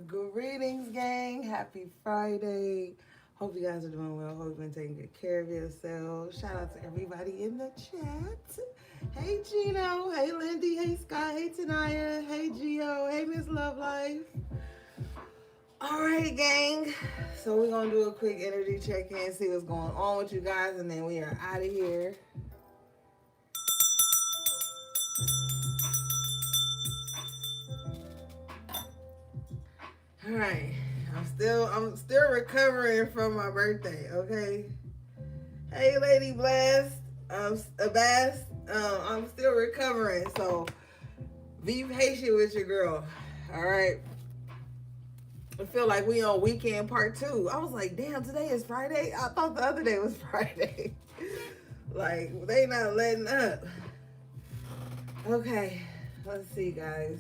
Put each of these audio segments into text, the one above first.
Greetings, gang. Happy Friday. Hope you guys are doing well. Hope you've been taking good care of yourselves. Shout out to everybody in the chat. Hey, Gino. Hey, Lindy. Hey, Scott. Hey, Tanaya. Hey, Gio. Hey, Miss Love Life. All right, gang. So we're going to do a quick energy check-in, see what's going on with you guys, and then we are out of here. All right. I'm still recovering from my birthday, okay? Hey, Lady Blast, Abbas, I'm still recovering, so be patient with your girl. All right. I feel like we on weekend part two. I was like, damn, today is Friday. I thought the other day was Friday. Like they not letting up. Okay, let's see, guys.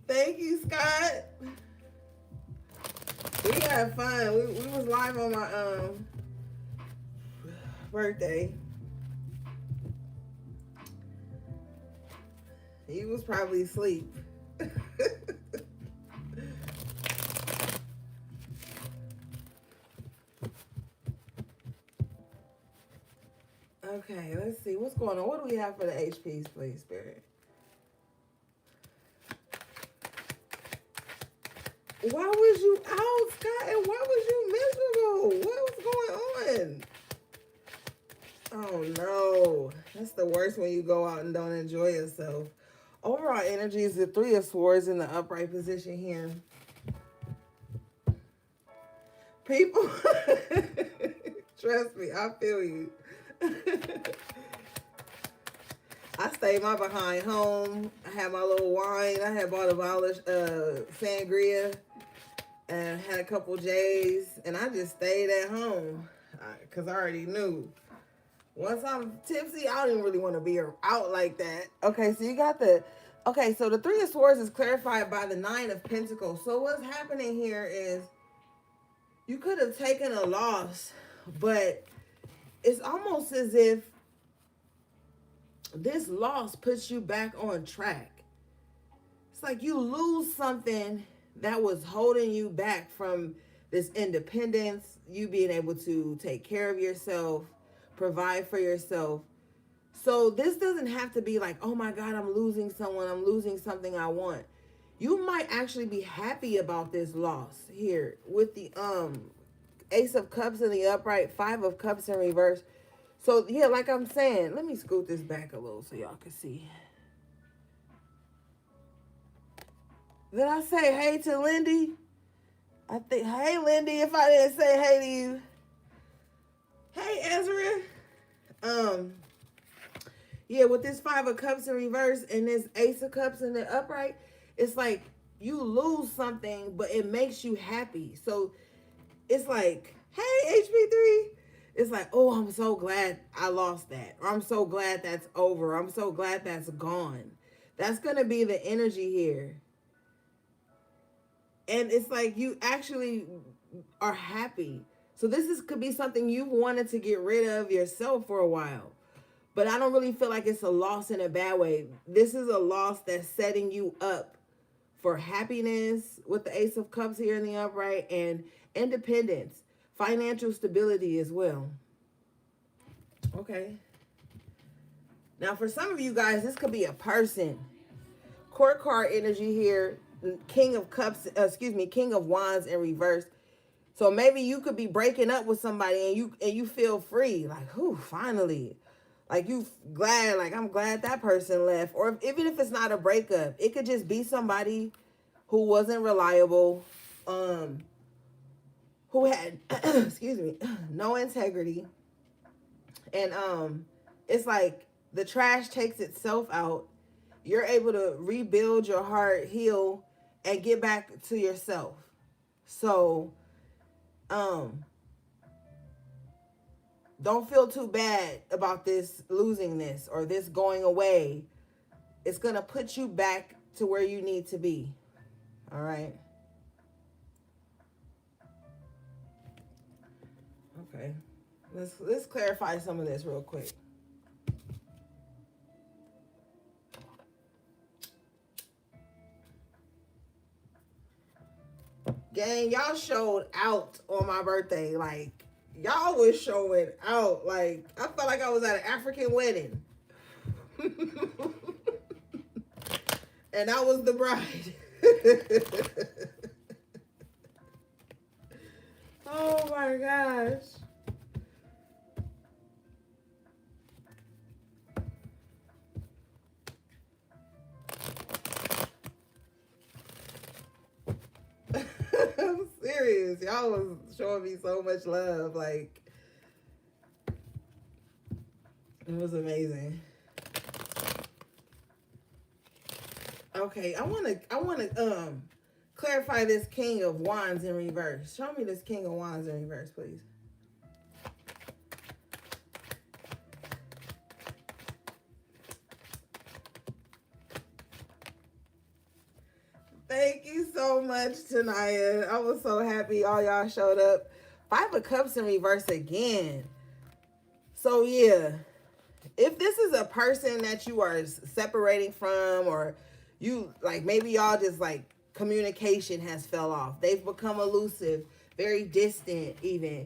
Thank you, Scott. We had fun. We was live on my birthday. He was probably asleep. Okay, let's see what's going on. What do we have for the HPs, please, Spirit? Why was you out, Scott? And why was you miserable? What was going on? Oh no, that's the worst when you go out and don't enjoy yourself. Overall energy is the Three of Swords in the upright position here. People, trust me, I feel you. I stayed my behind home. I had my little wine. I had bought a bottle of sangria and had a couple J's, and I just stayed at home because I already knew. Once I'm tipsy, I don't even really want to be out like that. Okay, so you got the... Okay, so the Three of Swords is clarified by the Nine of Pentacles. So what's happening here is you could have taken a loss, but it's almost as if this loss puts you back on track. It's like you lose something that was holding you back from this independence, you being able to take care of yourself, provide for yourself. So this doesn't have to be like, oh my God, I'm losing someone, I'm losing something I want. You might actually be happy about this loss here with the Ace of Cups in the upright, Five of Cups in reverse. So yeah, like I'm saying, let me scoot this back a little so y'all can see. Did I say hey to Lindy? I think, hey Lindy, if I didn't say hey to you. Hey Ezra. Yeah, with this Five of Cups in reverse and this Ace of Cups in the upright, it's like you lose something, but it makes you happy. So it's like, hey, HP3. It's like, oh, I'm so glad I lost that. Or I'm so glad that's over. I'm so glad that's gone. That's going to be the energy here. And it's like you actually are happy. So could be something you've wanted to get rid of yourself for a while. But I don't really feel like it's a loss in a bad way. This is a loss that's setting you up for happiness with the Ace of Cups here in the upright and independence, financial stability as well. Okay. Now, for some of you guys, this could be a person. Court card energy here, King of Cups, King of Wands in reverse. So maybe you could be breaking up with somebody and you feel free, like, whew, finally. Like you glad, like I'm glad that person left. Or even if it's not a breakup, it could just be somebody who wasn't reliable, who had, no integrity. And it's like the trash takes itself out. You're able to rebuild your heart, heal, and get back to yourself. So, don't feel too bad about this losing this or this going away. It's going to put you back to where you need to be. All right. Okay. Let's clarify some of this real quick. Gang, y'all showed out on my birthday. Like, y'all was showing out. Like, I felt like I was at an African wedding. And I was the bride. Oh my gosh. I'm serious. Y'all was showing me so much love. Like, it was amazing. Okay, I wanna clarify this King of Wands in reverse. Show me this King of Wands in reverse, please. Thank you so much, Tanaya. I was so happy all y'all showed up. 5 of Cups in reverse again. So yeah, if this is a person that you are separating from, or you like, maybe y'all just like communication has fell off. They've become elusive, very distant even.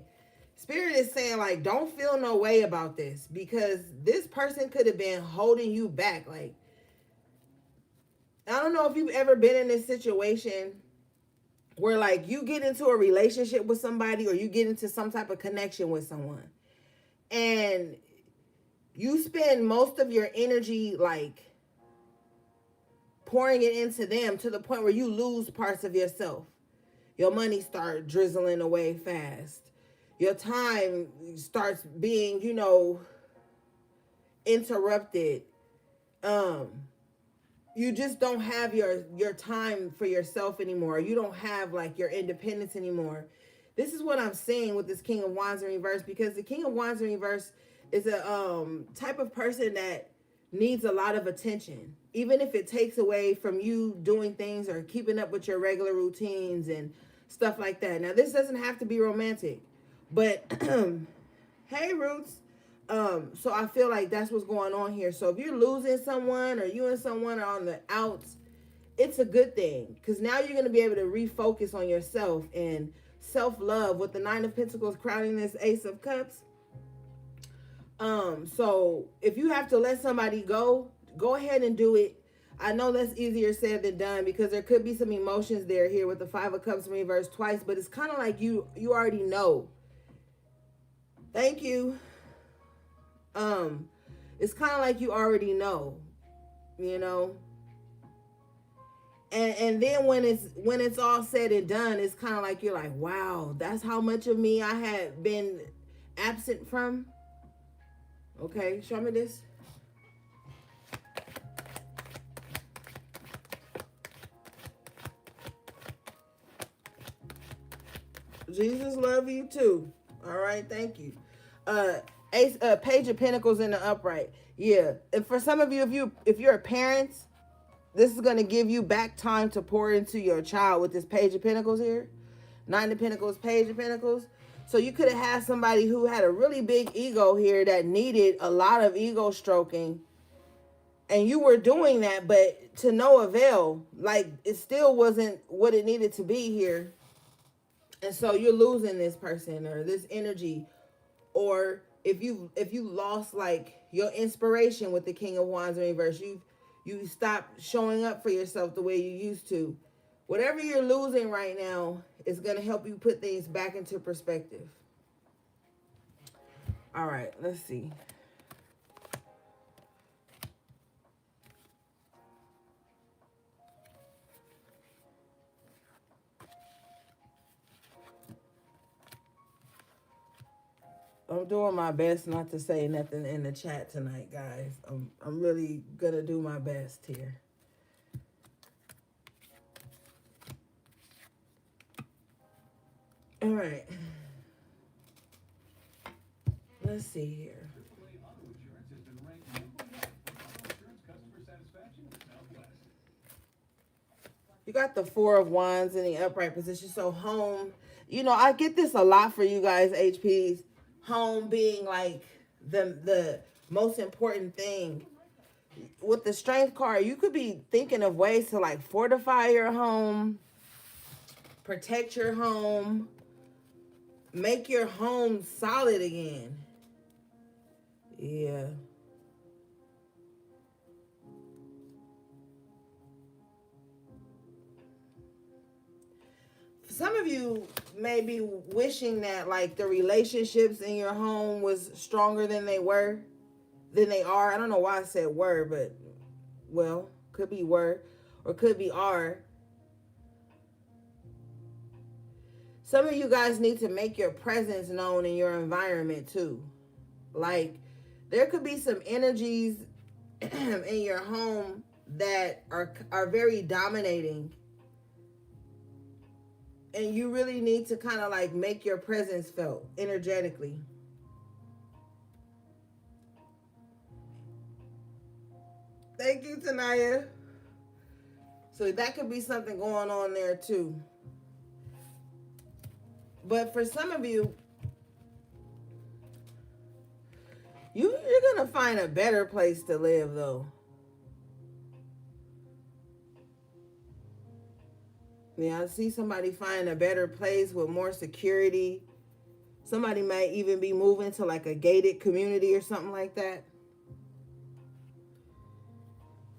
Spirit is saying like, don't feel no way about this, because this person could have been holding you back. Like, I don't know if you've ever been in this situation where like you get into a relationship with somebody, or you get into some type of connection with someone, and you spend most of your energy like pouring it into them, to the point where you lose parts of yourself. Your money starts drizzling away fast. Your time starts being, interrupted. You just don't have your time for yourself anymore. You don't have like your independence anymore. This is what I'm saying with this King of Wands in reverse, because the King of Wands in reverse is a type of person that needs a lot of attention, even if it takes away from you doing things or keeping up with your regular routines and stuff like that. Now, this doesn't have to be romantic, but hey, Roots. So I feel like that's what's going on here. So if you're losing someone, or you and someone are on the outs, it's a good thing, because now you're going to be able to refocus on yourself and self-love, with the 9 of Pentacles crowning this Ace of Cups. So if you have to let somebody go ahead and do it. I know that's easier said than done, because there could be some emotions there here with the 5 of Cups in reverse twice, but it's kind of like you already know. Thank you. It's kind of like you already know, and then when it's all said and done, it's kind of like you're like, wow, that's how much of me I had been absent from. Okay, show me this. Jesus love you too. All right, thank you. Page of Pentacles in the upright. Yeah, and for some of you, if you're a parent, this is going to give you back time to pour into your child with this Page of Pentacles here. 9 of Pentacles, Page of Pentacles. So you could have had somebody who had a really big ego here that needed a lot of ego stroking. And you were doing that, but to no avail. Like, it still wasn't what it needed to be here. And so you're losing this person or this energy. Or if you lost like your inspiration with the King of Wands in reverse, you stop showing up for yourself the way you used to. Whatever you're losing right now is going to help you put things back into perspective. All right, let's see. I'm doing my best not to say nothing in the chat tonight, guys. I'm really going to do my best here. All right. Let's see here. You got the 4 of Wands in the upright position. So home, I get this a lot for you guys, HPs. home being like the most important thing. With the strength card, you could be thinking of ways to like fortify your home, protect your home, make your home solid again. Yeah. Some of you may be wishing that like the relationships in your home was stronger than they are. I don't know why I said were, but well, could be were or could be are. Some of you guys need to make your presence known in your environment too. Like there could be some energies in your home that are very dominating, and you really need to kind of like make your presence felt energetically. Thank you, Tanaya. So that could be something going on there too. But for some of you, you're gonna find a better place to live though. Yeah, I see somebody find a better place with more security. Somebody might even be moving to like a gated community or something like that.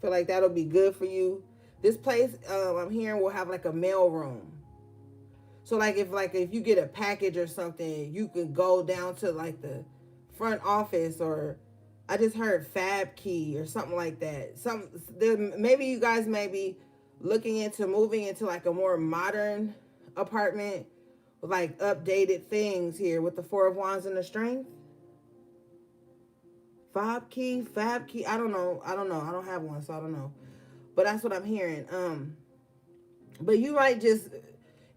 Feel like that'll be good for you. This place, I'm hearing, will have like a mail room. So like if you get a package or something, you can go down to like the front office, or I just heard Fab Key or something like that. Maybe you guys may be looking into moving into like a more modern apartment with like updated things here with the Four of Wands and the Strength. Fab Key. I don't know. I don't have one, so I don't know. But that's what I'm hearing. But you might just,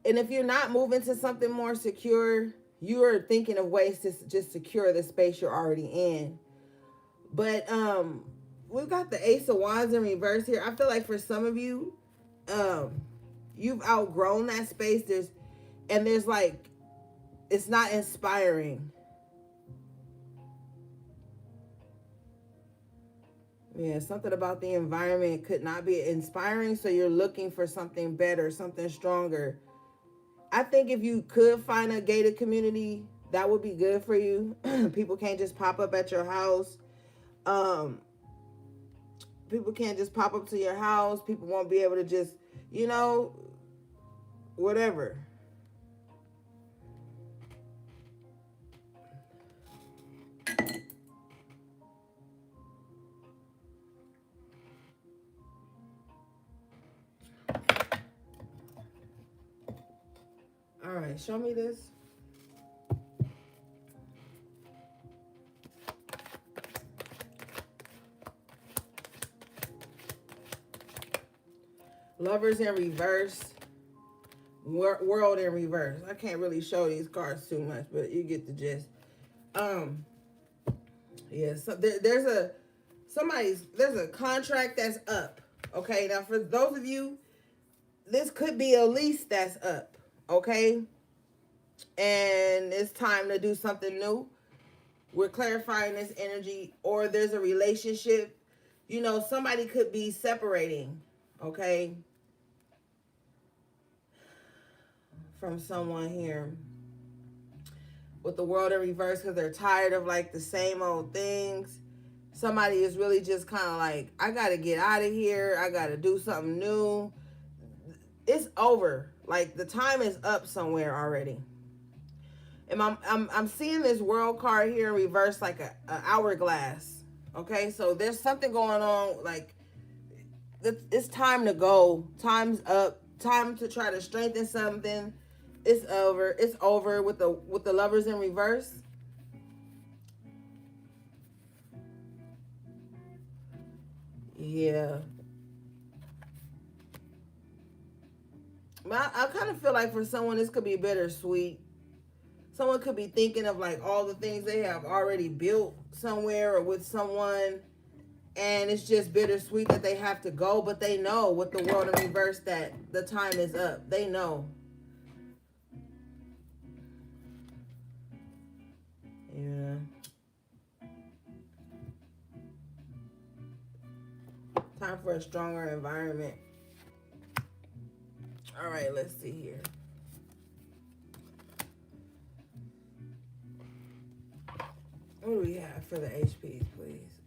and if you're not moving to something more secure, you are thinking of ways to just secure the space you're already in. But we've got the Ace of Wands in reverse here. I feel like for some of you, you've outgrown that space. There's like, it's not inspiring. Yeah, something about the environment could not be inspiring, so you're looking for something better, something stronger. I think if you could find a gated community, that would be good for you. People can't just pop up at your house. People can't just pop up to your house. People won't be able to just, whatever. All right, show me this. Lovers in reverse. World in reverse. I can't really show these cards too much, but you get the gist. Yeah, so there's a contract that's up. Okay, now for those of you, this could be a lease that's up. Okay, and it's time to do something new. We're clarifying this energy, or there's a relationship. Somebody could be separating. Okay, from someone here with the world in reverse because they're tired of like the same old things. Somebody is really just kind of like, I gotta get out of here. I gotta do something new. It's over. Like the time is up somewhere already. And I'm seeing this world card here in reverse, like a hourglass. Okay, so there's something going on. Like it's time to go. Time's up. Time to try to strengthen something. It's over. It's over with the Lovers in reverse. Yeah. But I kind of feel like for someone this could be bittersweet. Someone could be thinking of like all the things they have already built somewhere or with someone, and it's just bittersweet that they have to go, but they know with the world in reverse that the time is up. They know. Yeah. Time for a stronger environment. All right, let's see here. What do we have for the HPs, please?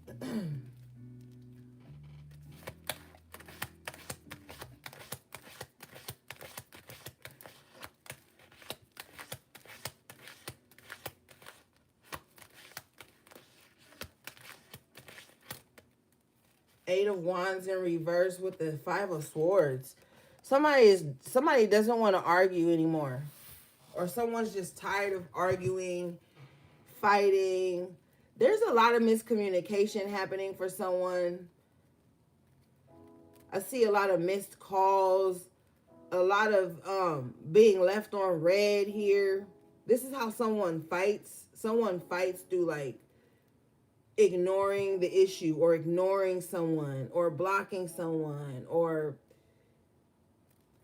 8 of Wands in reverse with the 5 of Swords. Somebody doesn't want to argue anymore. Or someone's just tired of arguing, fighting. There's a lot of miscommunication happening for someone. I see a lot of missed calls, a lot of being left on red here. This is how someone fights. Someone fights through like ignoring the issue or ignoring someone or blocking someone, or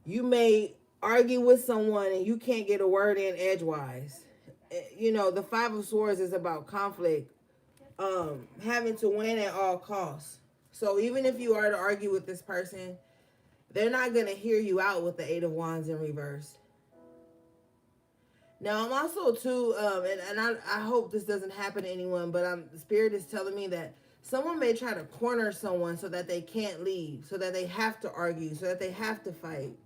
you may argue with someone and you can't get a word in edgewise. You know, the 5 of Swords is about conflict, having to win at all costs. So even if you are to argue with this person, they're not going to hear you out with the 8 of Wands in reverse. Now, I'm also, too, and I hope this doesn't happen to anyone, but the Spirit is telling me that someone may try to corner someone so that they can't leave, so that they have to argue, so that they have to fight.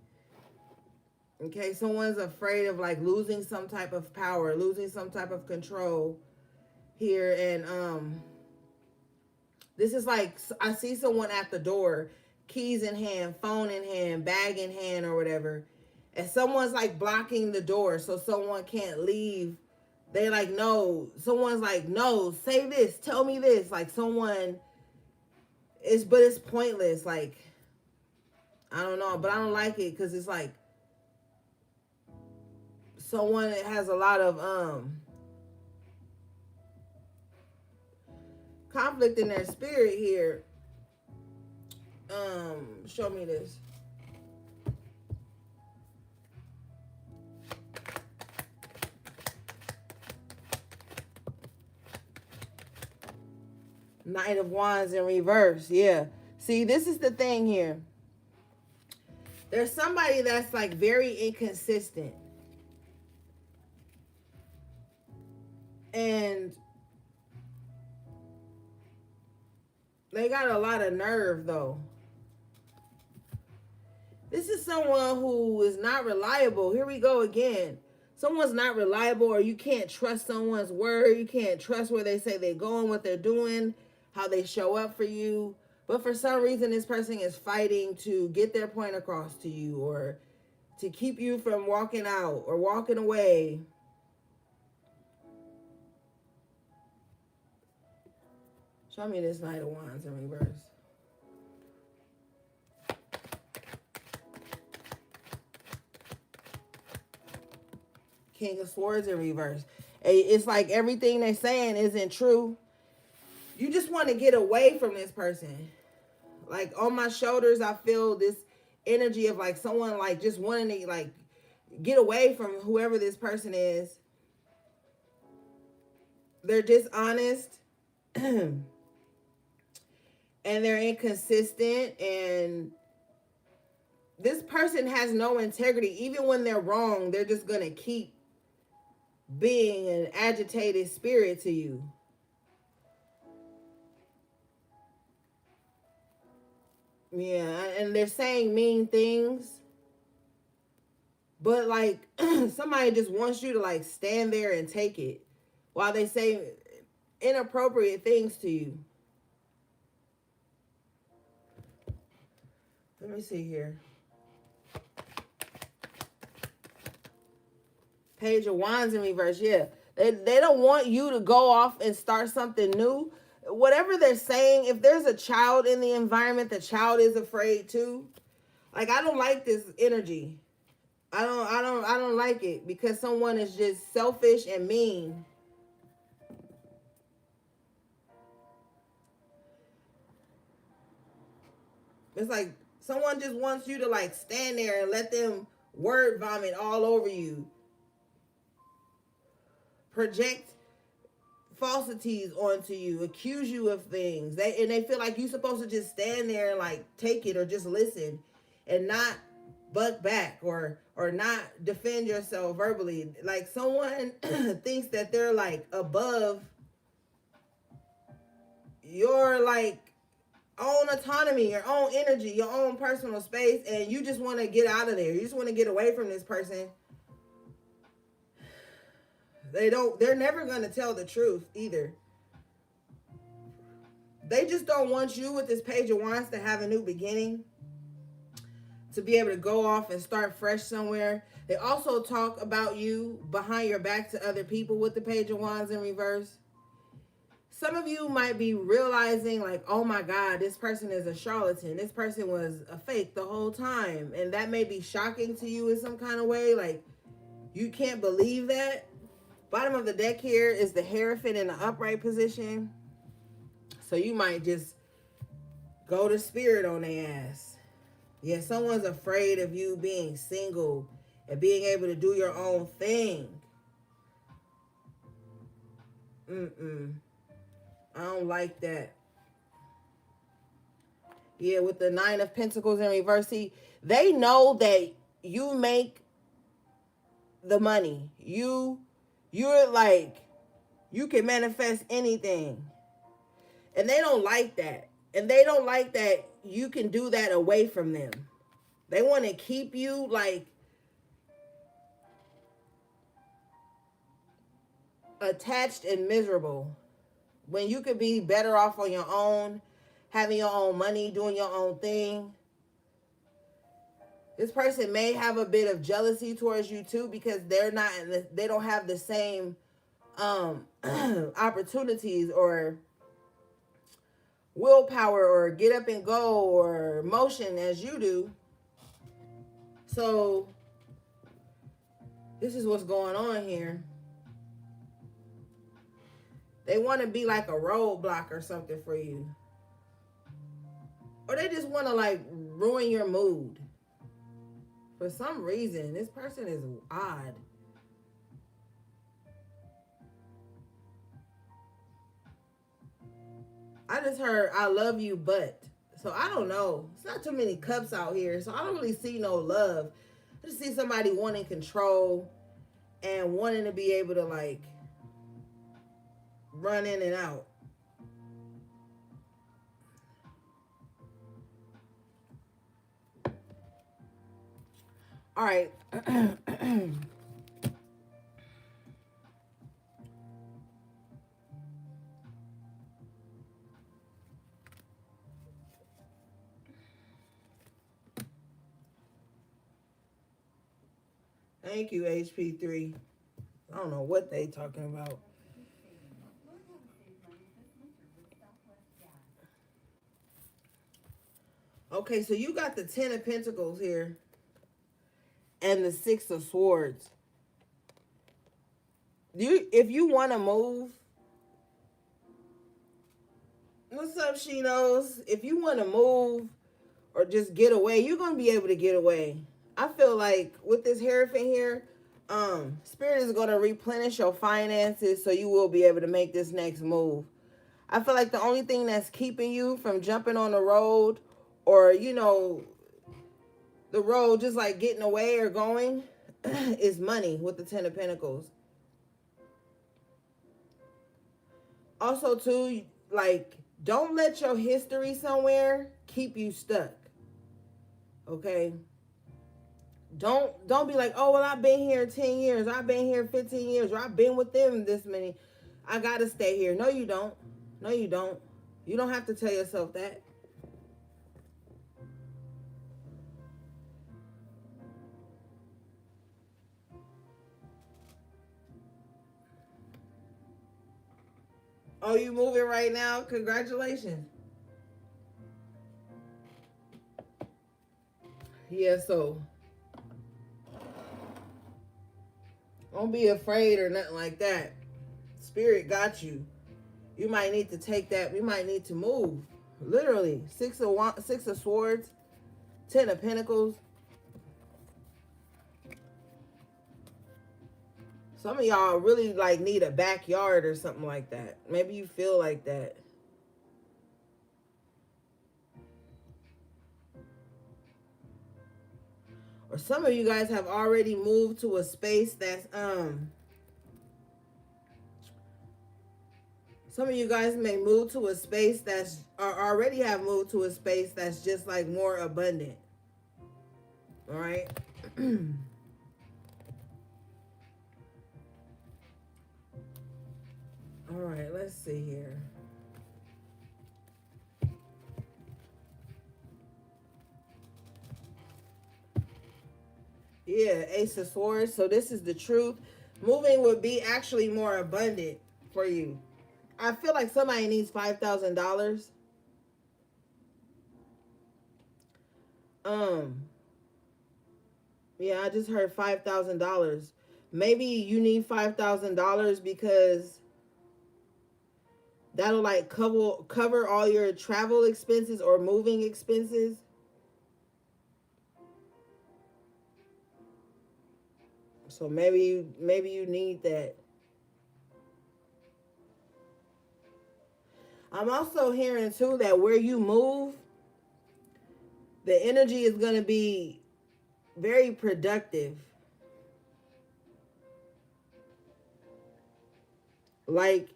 Okay, someone's afraid of, like, losing some type of power, losing some type of control here, and this is like, I see someone at the door, keys in hand, phone in hand, bag in hand, or whatever, and someone's like blocking the door so someone can't leave. They like, no, someone's like, no, say this, tell me this. Like someone is, but it's pointless. Like, I don't know, but I don't like it because it's like someone that has a lot of conflict in their spirit here. Show me this. Knight of Wands in reverse. Yeah. See, this is the thing here. There's somebody that's like very inconsistent. And they got a lot of nerve though. This is someone who is not reliable. Here we go again. Someone's not reliable, or you can't trust someone's word. You can't trust where they say they're going, what they're doing, how they show up for you. But for some reason, this person is fighting to get their point across to you, or to keep you from walking out or walking away. Show me this Knight of Wands in reverse. King of Swords in reverse. It's like everything they're saying isn't true. You just want to get away from this person. Like on my shoulders, I feel this energy of like someone like just wanting to like get away from whoever this person is. They're dishonest and they're inconsistent, and this person has no integrity. Even when they're wrong, they're just going to keep being an agitated spirit to you. Yeah, and they're saying mean things. But like somebody just wants you to like stand there and take it while they say inappropriate things to you. Let me see here. Page of Wands in reverse. Yeah. They don't want you to go off and start something new. Whatever they're saying, if there's a child in the environment, the child is afraid too. Like, I don't like this energy. I don't like it because someone is just selfish and mean. It's like someone just wants you to like stand there and let them word vomit all over you. Project falsities onto you, accuse you of things. They feel like you're supposed to just stand there and like take it or just listen and not buck back or not defend yourself verbally. Like someone thinks that they're like above your like own autonomy, your own energy, your own personal space, and you just want to get out of there. You just want to get away from this person. They're never going to tell the truth either. They just don't want you with this Page of Wands to have a new beginning, to be able to go off and start fresh somewhere. They also talk about you behind your back to other people with the Page of Wands in reverse. Some of you might be realizing like, oh my God, this person is a charlatan. This person was a fake the whole time. And that may be shocking to you in some kind of way. Like, you can't believe that. Bottom of the deck here is the Hierophant in the upright position. So you might just go to spirit on their ass. Yeah, someone's afraid of you being single and being able to do your own thing. I don't like that. Yeah, with the Nine of Pentacles in reverse, see, they know that you make the money. You're like, you can manifest anything. And they don't like that. And they don't like that you can do that away from them. They want to keep you like attached and miserable when you could be better off on your own, having your own money, doing your own thing. This person may have a bit of jealousy towards you too, because they don't have the same opportunities or willpower or get up and go or motion as you do. So this is what's going on here. They want to be like a roadblock or something for you. Or they just want to like ruin your mood. For some reason, this person is odd. I just heard, I love you, but. So I don't know. It's not too many cups out here. So I don't really see no love. I just see somebody wanting control and wanting to be able to like run in and out. All right. Thank you, HP3. I don't know what they talking about. Okay, so you got the 10 of Pentacles here and the 6 of Swords. If you want to move, what's up, Shinos? If you want to move or just get away, you're going to be able to get away. I feel like with this Hierophant here, Spirit is going to replenish your finances so you will be able to make this next move. I feel like the only thing that's keeping you from jumping on the road or, you know, the road just like getting away or going is money with the 10 of Pentacles. Also, too, like, don't let your history somewhere keep you stuck. Okay? Don't be like, oh, well, I've been here 10 years. I've been here 15 years. Or I've been with them this many. I got to stay here. No, you don't. No, you don't. You don't have to tell yourself that. Oh, you moving right now? Congratulations. Yeah, so don't be afraid or nothing like that. Spirit got you. You might need to take that. We might need to move. Literally. 6 of Swords. 10 of Pentacles. Some of y'all really like need a backyard or something like that. Maybe you feel like that. Or some of you guys have already moved to a space that's some of you guys may move to a space that's or already have moved to a space that's just like more abundant. All right. All right, let's see here. Yeah, Ace of Swords. So this is the truth. Moving would be actually more abundant for you. I feel like somebody needs $5,000. Um, yeah, I just heard $5,000. Maybe you need $5,000 because that'll like cover all your travel expenses or moving expenses. So maybe you need that. I'm also hearing too that where you move, the energy is going to be very productive. Like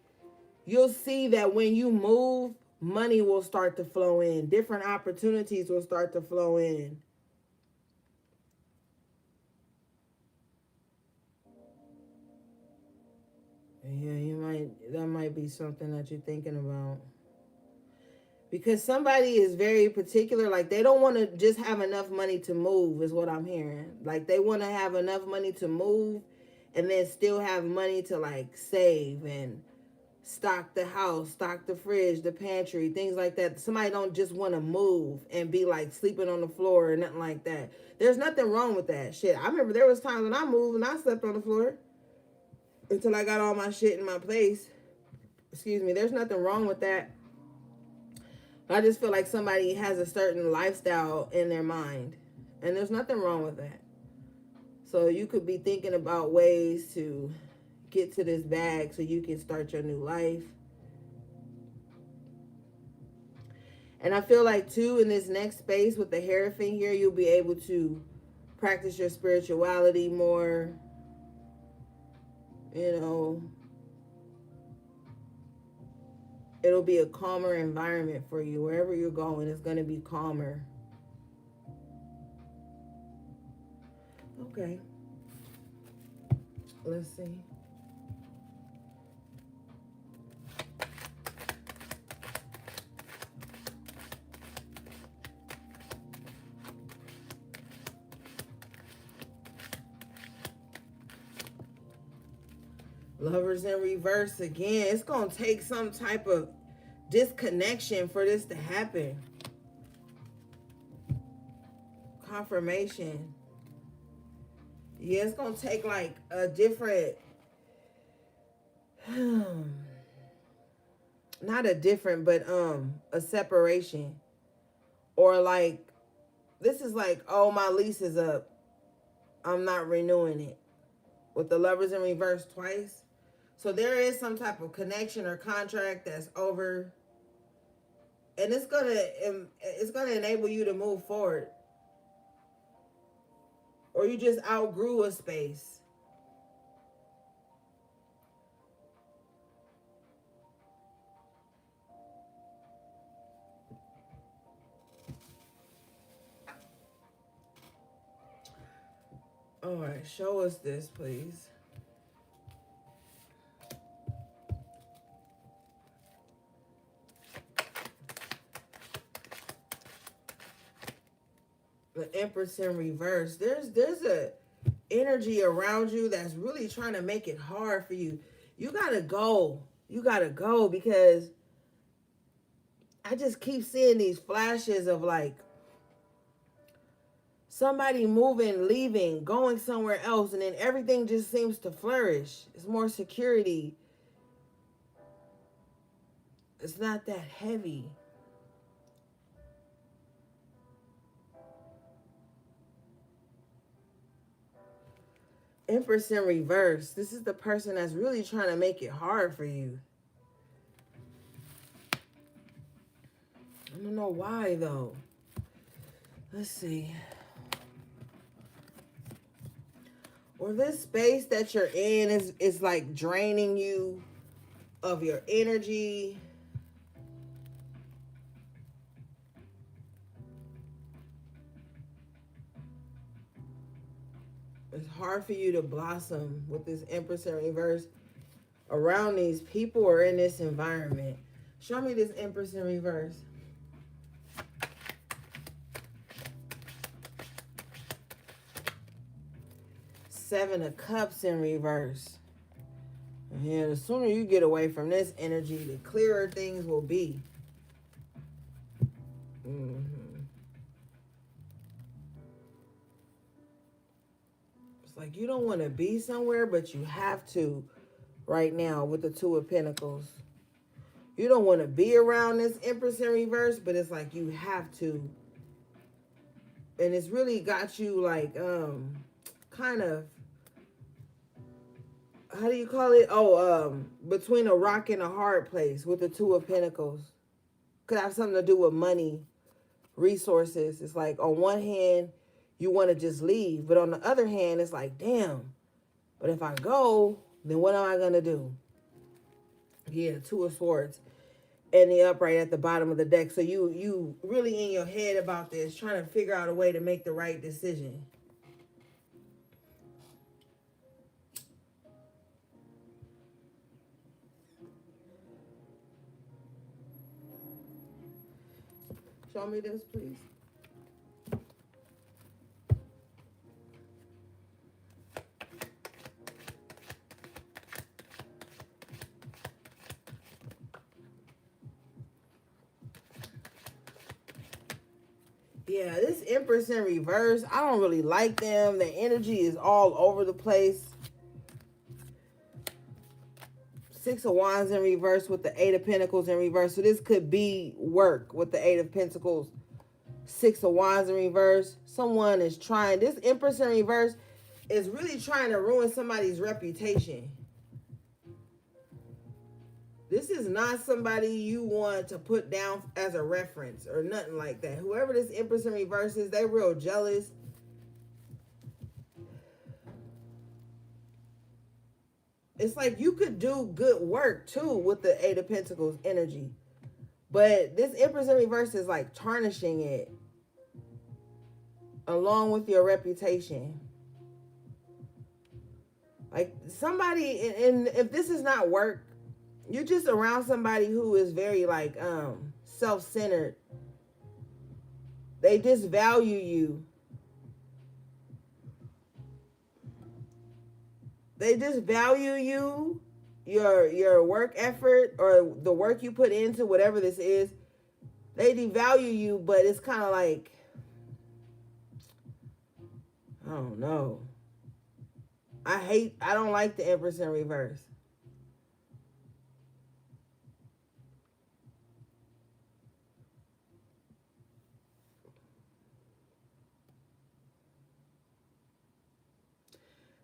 you'll see that when you move, money will start to flow in. Different opportunities will start to flow in. Yeah, that might be something that you're thinking about. Because somebody is very particular, like they don't want to just have enough money to move is what I'm hearing. Like they want to have enough money to move and then still have money to like save and stock the house, stock the fridge, the pantry, things like that. Somebody don't just want to move and be like sleeping on the floor or nothing like that. There's nothing wrong with that shit. I remember there was times when I moved and I slept on the floor until I got all my shit in my place. Excuse me. There's nothing wrong with that. I just feel like somebody has a certain lifestyle in their mind, and there's nothing wrong with that. So you could be thinking about ways to get to this bag so you can start your new life. And I feel like too in this next space with the Hierophant here, you'll be able to practice your spirituality more. You know, it'll be a calmer environment for you. Wherever you're going, it's going to be calmer. Okay. Let's see. Lovers in reverse again. It's going to take some type of disconnection for this to happen. Confirmation. Yeah, it's going to take like a different... not a different, but a separation. Or like, this is like, oh, my lease is up. I'm not renewing it. With the Lovers in reverse twice. So there is some type of connection or contract that's over, and it's gonna enable you to move forward, or you just outgrew a space. All right, show us this, please. The Empress in reverse. There's a energy around you that's really trying to make it hard for you. You gotta go. You gotta go because I just keep seeing these flashes of like somebody moving, leaving, going somewhere else, and then everything just seems to flourish. It's more security. It's not that heavy. Empress in reverse. This is the person that's really trying to make it hard for you. I don't know why, though. Let's see. Or this space that you're in is like draining you of your energy. It's hard for you to blossom with this Empress in reverse around these people or in this environment. Show me this Empress in reverse. Seven of Cups in reverse. And the sooner you get away from this energy, the clearer things will be. It's like you don't want to be somewhere, but you have to right now with the Two of Pentacles. You don't want to be around this Empress in reverse, but it's like you have to. And it's really got you like, kind of, how do you call it? Oh, between a rock and a hard place with the Two of Pentacles. Could have something to do with money, resources. It's like on one hand, you want to just leave. But on the other hand, it's like, damn. But if I go, then what am I going to do? Yeah, Two of Swords. And the upright at the bottom of the deck. So you really in your head about this, trying to figure out a way to make the right decision. Show me this, please. Yeah, this Empress in reverse, I don't really like them. Their energy is all over the place. Six of Wands in reverse with the Eight of Pentacles in reverse. So this could be work with the Eight of Pentacles. Six of Wands in reverse. Someone is trying. This Empress in reverse is really trying to ruin somebody's reputation. This is not somebody you want to put down as a reference or nothing like that. Whoever this Empress in reverse is, they real jealous. It's like you could do good work too with the Eight of Pentacles energy. But this Empress in reverse is like tarnishing it along with your reputation. Like somebody, and if this is not work, you're just around somebody who is very like self-centered. They just value you. They just value you, your work effort or the work you put into whatever this is. They devalue you, but it's kind of like, I don't know. I don't like the Empress in reverse.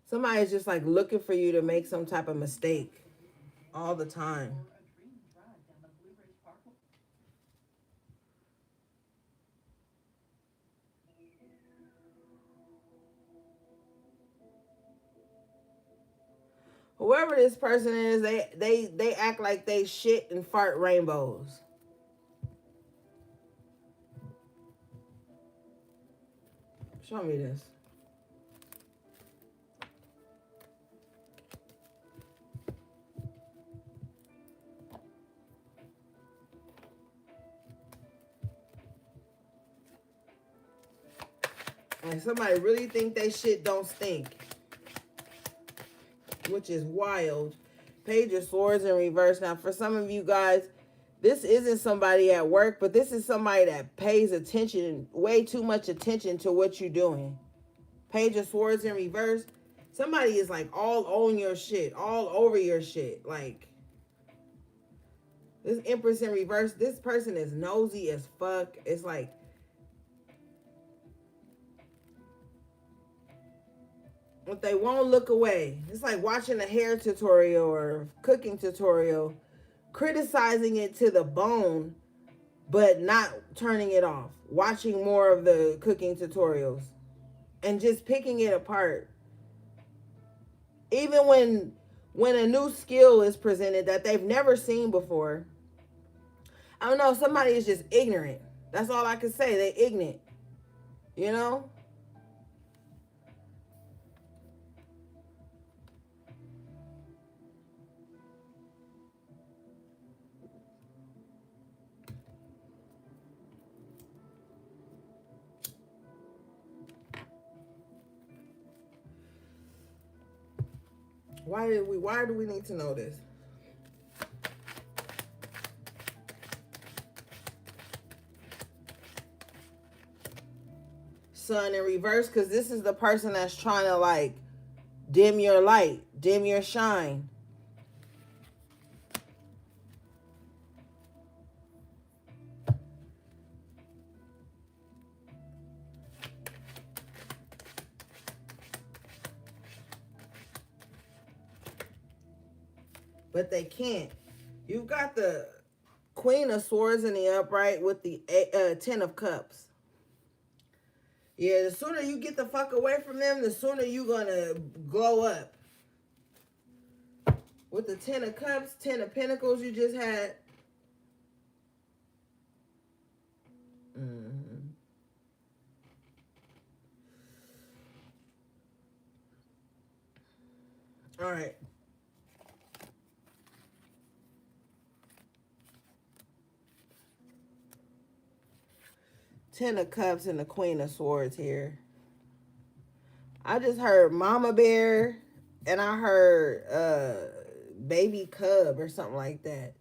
Somebody's just like looking for you to make some type of mistake all the time. Whoever this person is, they act like they shit and fart rainbows. Show me this. Like somebody really think they shit don't stink, which is wild. Page of Swords in reverse. Now, for some of you guys, this isn't somebody at work, but this is somebody that pays attention, way too much attention to what you're doing. Page of Swords in reverse. Somebody is like all on your shit, all over your shit. Like this Empress in reverse, this person is nosy as fuck. It's like but they won't look away. It's like watching a hair tutorial or cooking tutorial, criticizing it to the bone, but not turning it off. Watching more of the cooking tutorials and just picking it apart. Even when a new skill is presented that they've never seen before. I don't know, somebody is just ignorant. That's all I can say. They ignorant. You know? Why do we need to know this? Sun in reverse, because this is the person that's trying to like dim your light, dim your shine. But they can't. You've got the Queen of Swords in the upright with the Ten of Cups. Yeah, the sooner you get the fuck away from them, the sooner you gonna glow up. With the Ten of Cups, Ten of Pentacles you just had. All right. Ten of Cups and the Queen of Swords here. I just heard Mama Bear and I heard Baby Cub or something like that.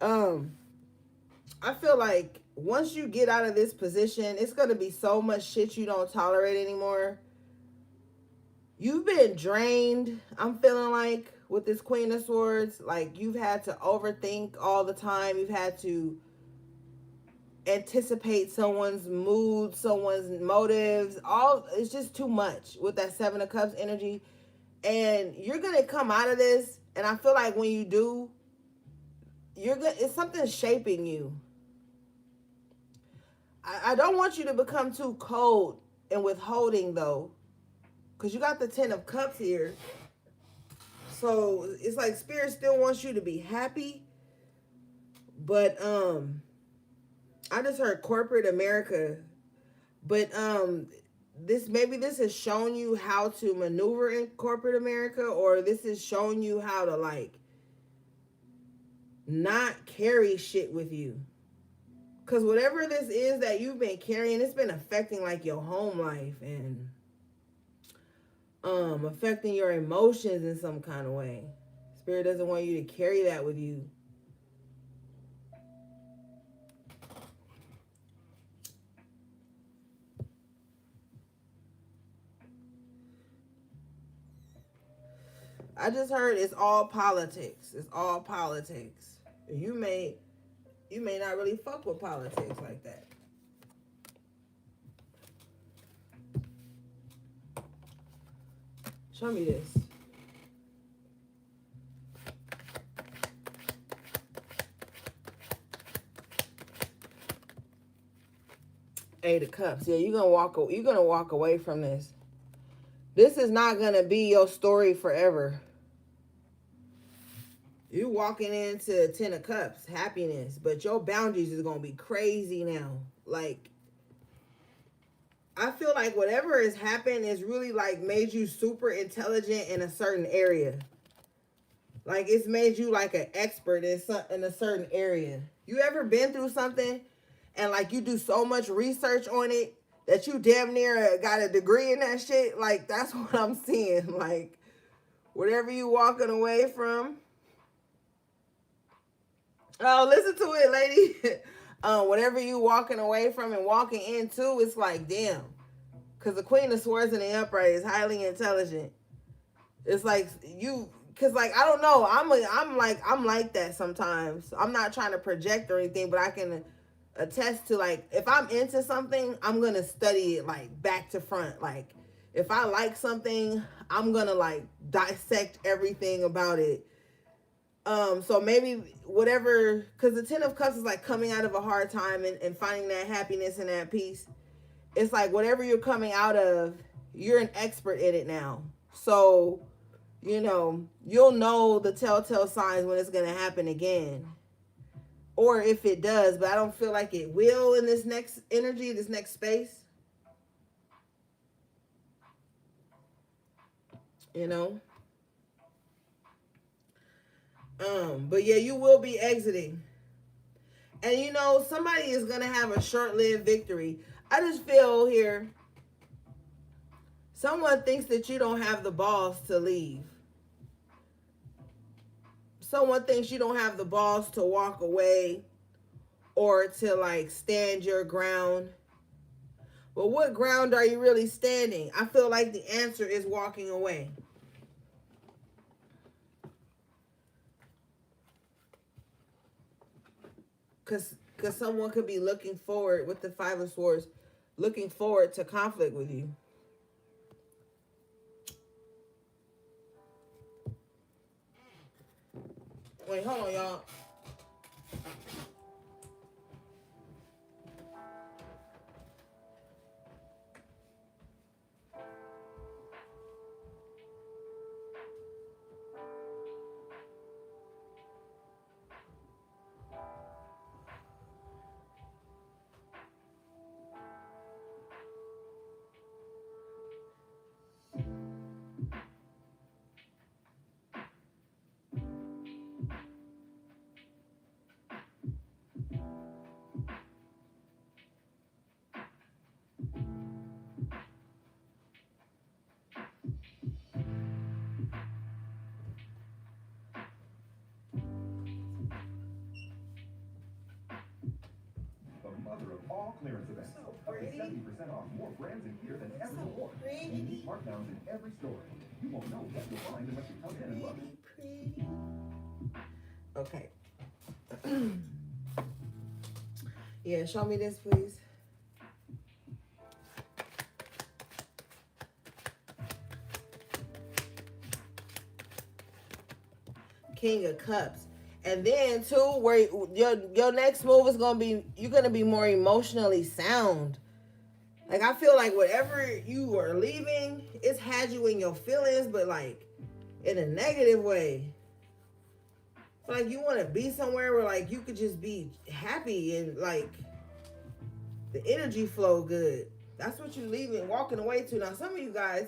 I feel like once you get out of this position, it's going to be so much shit you don't tolerate anymore. You've been drained, I'm feeling like, with this Queen of Swords. Like, you've had to overthink all the time. You've had to anticipate someone's mood, someone's motives. It's just too much with that Seven of Cups energy. And you're going to come out of this, and I feel like when you do, it's something shaping you. I don't want you to become too cold and withholding, though, because you got the Ten of Cups here. So it's like Spirit still wants you to be happy. But I just heard corporate America. But this has shown you how to maneuver in corporate America, or this has shown you how to like not carry shit with you. Because whatever this is that you've been carrying, it's been affecting like your home life and affecting your emotions in some kind of way. Spirit doesn't want you to carry that with you. I just heard it's all politics. It's all politics. You may not really fuck with politics like that. Show me this. Eight of Cups. Yeah, you're gonna walk away from this. This is not gonna be your story forever. You walking into Ten of Cups, happiness, but your boundaries is gonna be crazy now. Like, I feel like whatever has happened is really like made you super intelligent in a certain area. Like, it's made you like an expert in a certain area. You ever been through something and like you do so much research on it that you damn near got a degree in that shit? Like, that's what I'm seeing. Like, whatever you walking away from. Oh, listen to it, lady. Whatever you walking away from and walking into, it's like, damn. Because the Queen of Swords in the upright is highly intelligent. It's like because like, I don't know. I'm like that sometimes. I'm not trying to project or anything, but I can attest to, like, if I'm into something, I'm going to study it like back to front. Like, If I like something, I'm gonna like dissect everything about it. So maybe whatever, because the Ten of Cups is like coming out of a hard time and finding that happiness and that peace. It's like whatever you're coming out of, you're an expert in it now. So, you'll know the telltale signs when it's gonna happen again. Or if it does, but I don't feel like it will in this next energy, this next space. You know? But yeah, you will be exiting. And somebody is gonna have a short-lived victory. I just feel here, someone thinks that you don't have the balls to leave. Someone thinks you don't have the balls to walk away or to like stand your ground. But what ground are you really standing? I feel like the answer is walking away. Because someone could be looking forward with the Five of Swords, looking forward to conflict with you. Wait, hold on, y'all. Mother of all clearance events. So up to 70% off more brands and gear than ever before. Unique markdowns in every store. You won't know what you'll find unless you come in and look. Okay. Yeah, show me this, please. King of Cups. And then too, where your next move is gonna be, you're gonna be more emotionally sound. Like I feel like whatever you are leaving, it's had you in your feelings, but like in a negative way. So like you want to be somewhere where like you could just be happy and like the energy flow good. That's what you're leaving, walking away to. Now some of you guys,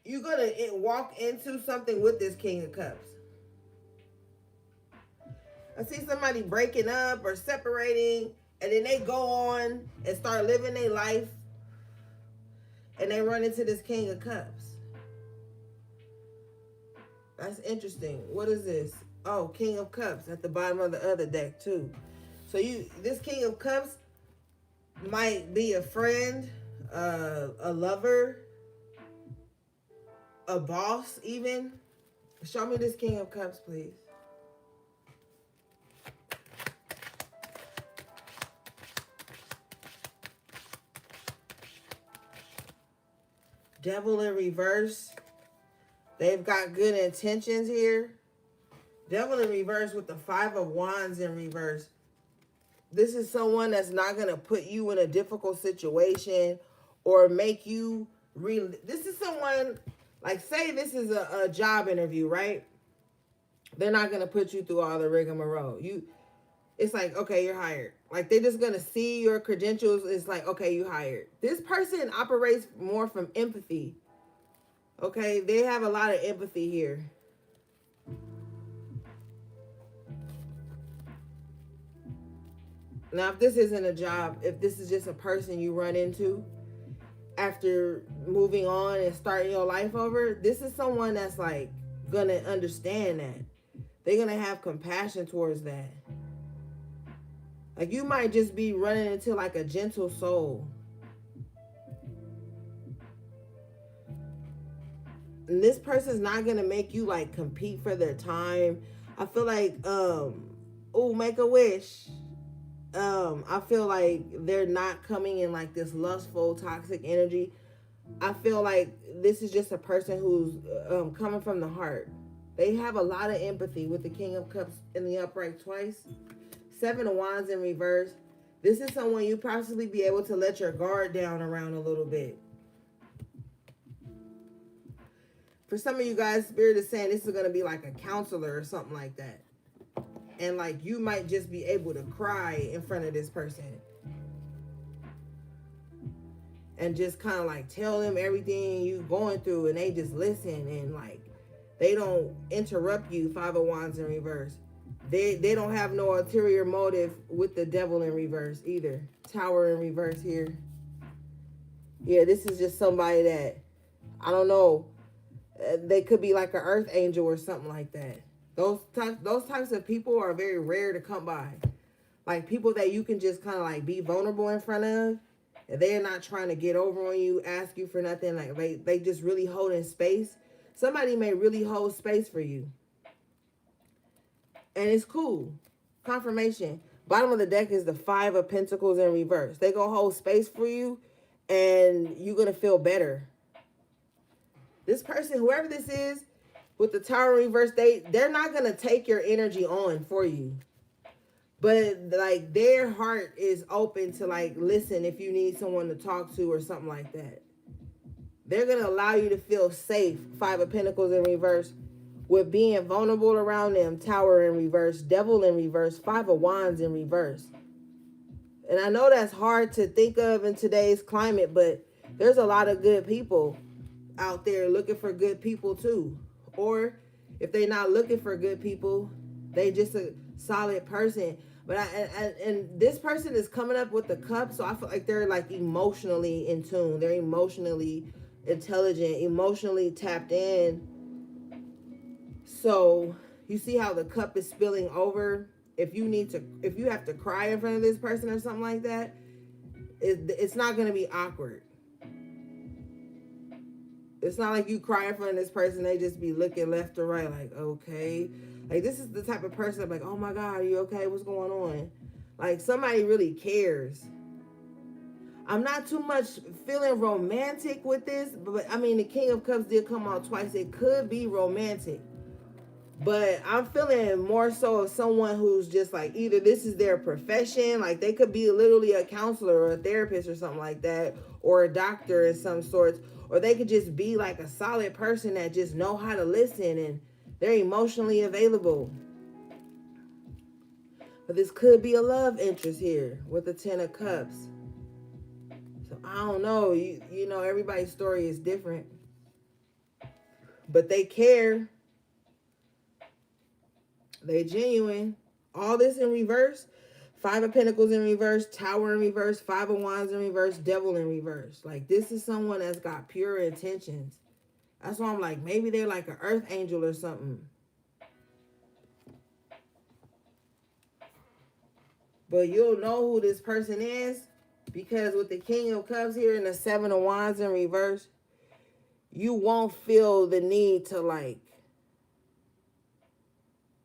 you're gonna walk into something with this King of Cups. I see somebody breaking up or separating, and then they go on and start living their life, and they run into this King of Cups. That's interesting. What is this? Oh, King of Cups at the bottom of the other deck too. So this King of Cups might be a friend, a lover, a boss even. Show me this King of Cups, please. Devil in reverse. They've got good intentions here. Devil in reverse with the Five of Wands in reverse. This is someone that's not going to put you in a difficult situation or make you this is someone, like say this is a job interview, right? They're not going to put you through all the rigmarole. It's like, okay, you're hired. Like they're just going to see your credentials. It's like, okay, you hired. This person operates more from empathy. Okay, they have a lot of empathy here. Now, if this isn't a job, if this is just a person you run into after moving on and starting your life over, this is someone that's like gonna understand that. They're gonna have compassion towards that. Like you might just be running into like a gentle soul. And this person's not gonna make you like compete for their time. I feel like, make a wish. I feel like they're not coming in like this lustful, toxic energy. I feel like this is just a person who's coming from the heart. They have a lot of empathy with the King of Cups in the upright twice. Seven of Wands in reverse. This is someone you possibly be able to let your guard down around a little bit. For some of you guys, Spirit is saying this is going to be like a counselor or something like that. And like you might just be able to cry in front of this person. And just kind of like tell them everything you going through and they just listen and like they don't interrupt you. Five of Wands in reverse. They don't have no ulterior motive with the Devil in reverse either. Tower in reverse here. Yeah, this is just somebody that, I don't know, they could be like an earth angel or something like that. Those types of people are very rare to come by. Like people that you can just kind of like be vulnerable in front of. They're not trying to get over on you, ask you for nothing. Like they just really holding space. Somebody may really hold space for you. And it's cool. Confirmation. Bottom of the deck is the Five of Pentacles in reverse. They gonna hold space for you and you're gonna feel better. This person, whoever this is, with the Tower in reverse, they're not gonna take your energy on for you. But like their heart is open to like listen if you need someone to talk to or something like that. They're going to allow you to feel safe. Five of Pentacles in reverse. With being vulnerable around them. Tower in reverse. Devil in reverse. Five of Wands in reverse. And I know that's hard to think of in today's climate. But there's a lot of good people out there looking for good people too. Or if they're not looking for good people, they just a solid person. But and this person is coming up with the cup, so I feel like they're like emotionally in tune. They're emotionally intelligent, emotionally tapped in. So you see how the cup is spilling over. If you have to cry in front of this person or something like that, it's not going to be awkward. It's not like you cry in front of this person, they just be looking left or right like, okay. Like, this is the type of person I'm like, oh my God, are you okay? What's going on? Like, somebody really cares. I'm not too much feeling romantic with this, but I mean, the King of Cups did come out twice. It could be romantic. But I'm feeling more so of someone who's just like, either this is their profession, like they could be literally a counselor or a therapist or something like that, or a doctor in some sorts, or they could just be like a solid person that just know how to listen and they're emotionally available. But this could be a love interest here with the Ten of Cups. So I don't know, you know, everybody's story is different, but they care. They genuine. All this in reverse. Five of Pentacles in reverse. Tower in reverse. Five of Wands in reverse. Devil in reverse. Like, this is someone that's got pure intentions. That's why I'm like, maybe they're like an earth angel or something. But you'll know who this person is, because with the King of Cups here and the Seven of Wands in reverse, you won't feel the need to like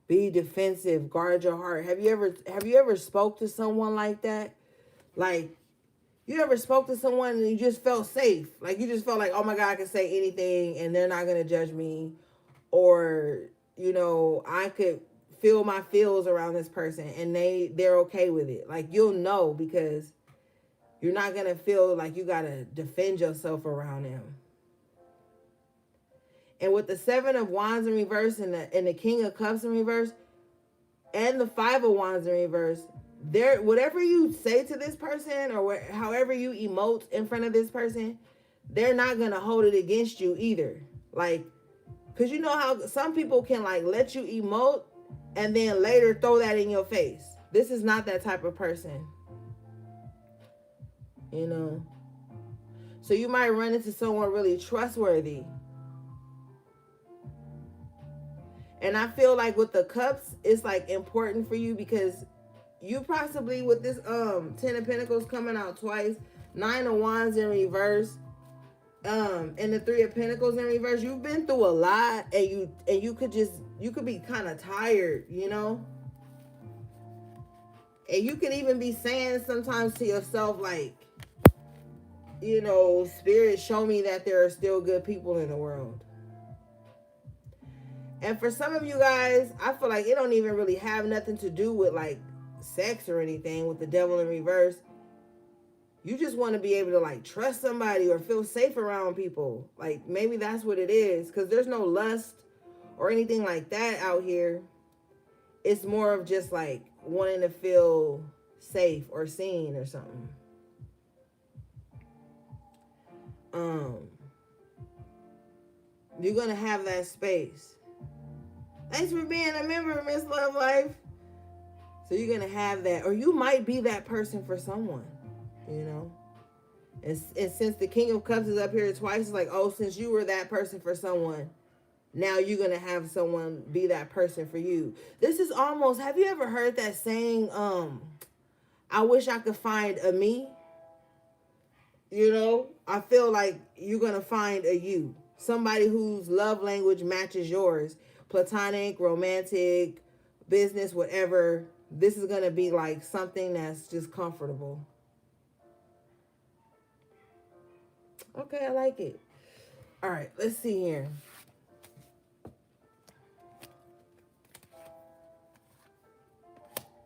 be defensive, guard your heart. Have you ever spoke to someone like that? Like, you ever spoke to someone and you just felt safe? Like, you just felt like, oh my God, I can say anything and they're not going to judge me. Or, you know, I could feel my feels around this person and they're okay with it. Like, you'll know because you're not going to feel like you got to defend yourself around them. And with the Seven of Wands in reverse and the King of Cups in reverse and the Five of Wands in reverse, whatever you say to this person or however you emote in front of this person, they're not going to hold it against you either. Like, because you know how some people can like let you emote and then later throw that in your face. This is not that type of person. You know? So you might run into someone really trustworthy. And I feel like with the cups, it's like important for you because you possibly with this Ten of Pentacles coming out twice, Nine of Wands in reverse, and the Three of Pentacles in reverse, you've been through a lot and you could be kind of tired, you know? And you can even be saying sometimes to yourself like, you know, spirit show me that there are still good people in the world. And for some of you guys, I feel like it don't even really have nothing to do with like sex or anything with the devil in reverse. You just want to be able to like trust somebody or feel safe around people. Like maybe that's what it is, because there's no lust or anything like that out here. It's more of just like wanting to feel safe or seen or something. Um, you're gonna have that space. Thanks for being a member, Miss Love Life. So you're gonna have that, or you might be that person for someone, you know. And since the King of Cups is up here twice, it's like, oh, since you were that person for someone, now you're gonna have someone be that person for you. This is almost. Have you ever heard that saying? I wish I could find a me. You know, I feel like you're gonna find a you, somebody whose love language matches yours, platonic, romantic, business, whatever. This is gonna be like something that's just comfortable. Okay, I like it. All right, let's see here.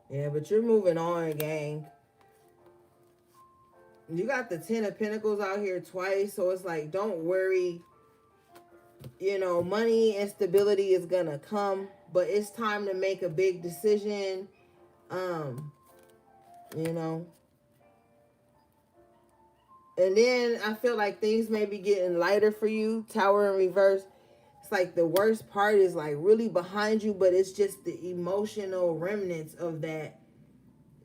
Yeah, but you're moving on, gang. You got the 10 of Pentacles out here twice, so it's like, don't worry. You know, money and stability is gonna come, but it's time to make a big decision. Um, you know. And then I feel like things may be getting lighter for you. Tower in reverse. It's like the worst part is like really behind you, but it's just the emotional remnants of that.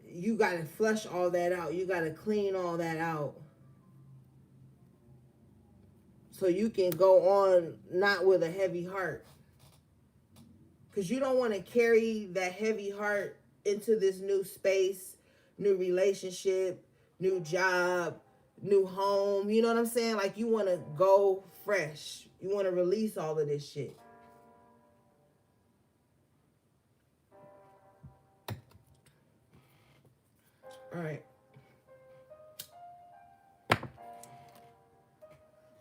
You got to flush all that out. You got to clean all that out. So you can go on not with a heavy heart. Because you don't want to carry that heavy heart into this new space, new relationship, new job, new home. You know what I'm saying? Like you want to go fresh. You want to release all of this shit. All right.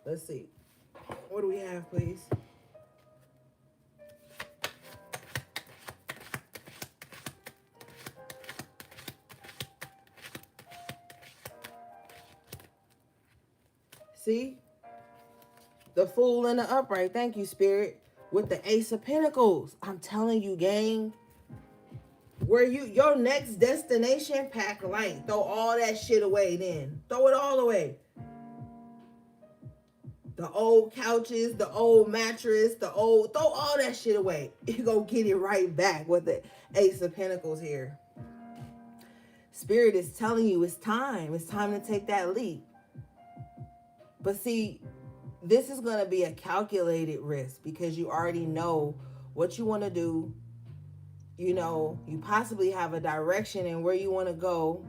Let's see. What do we have, please? See? The Fool and the Upright. Thank you, Spirit. With the Ace of Pentacles. I'm telling you, gang. Where your next destination, pack light. Throw all that shit away then. Throw it all away. The old couches, the old mattress, throw all that shit away. You go get it right back with the Ace of Pentacles here. Spirit is telling you it's time. It's time to take that leap. But see, this is going to be a calculated risk because you already know what you want to do. You know, you possibly have a direction and where you want to go.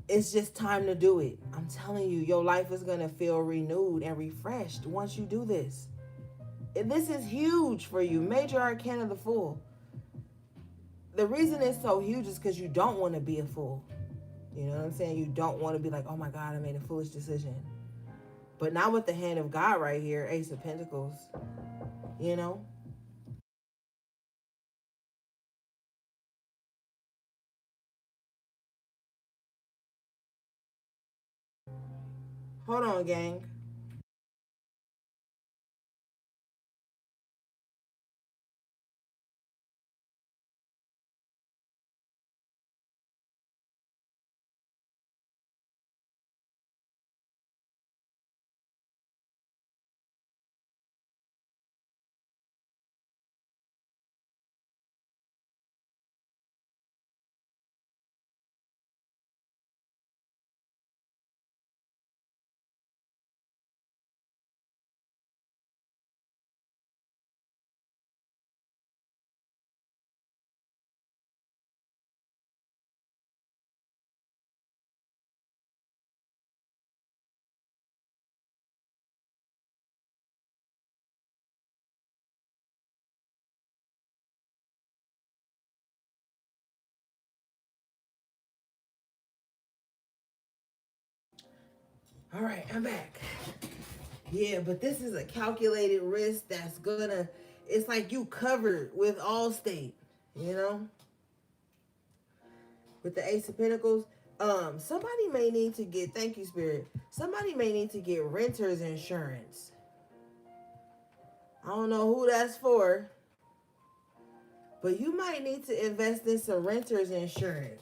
It's just time to do it. I'm telling you, your life is going to feel renewed and refreshed once you do this. This is huge for you. Major Arcana, the Fool. The reason it's so huge is because you don't want to be a fool. You know what I'm saying? You don't want to be like, oh my God, I made a foolish decision. But not with the hand of God right here, Ace of Pentacles. You know? Hold on, gang. All right, I'm back. Yeah, but this is a calculated risk that's gonna, it's like you covered with Allstate, you know? With the Ace of Pentacles. Somebody may need to get, thank you, Spirit. Somebody may need to get renter's insurance. I don't know who that's for, but you might need to invest in some renter's insurance.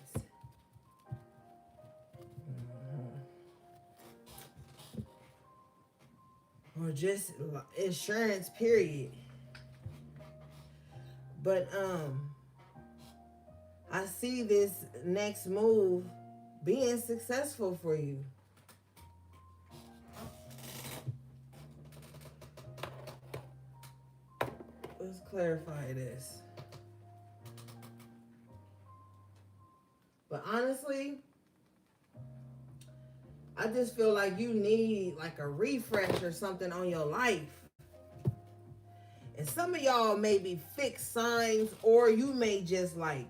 Or just insurance, period. But I see this next move being successful for you. Let's clarify this. But honestly, I just feel like you need like a refresh or something on your life. And some of y'all may be fixed signs, or you may just like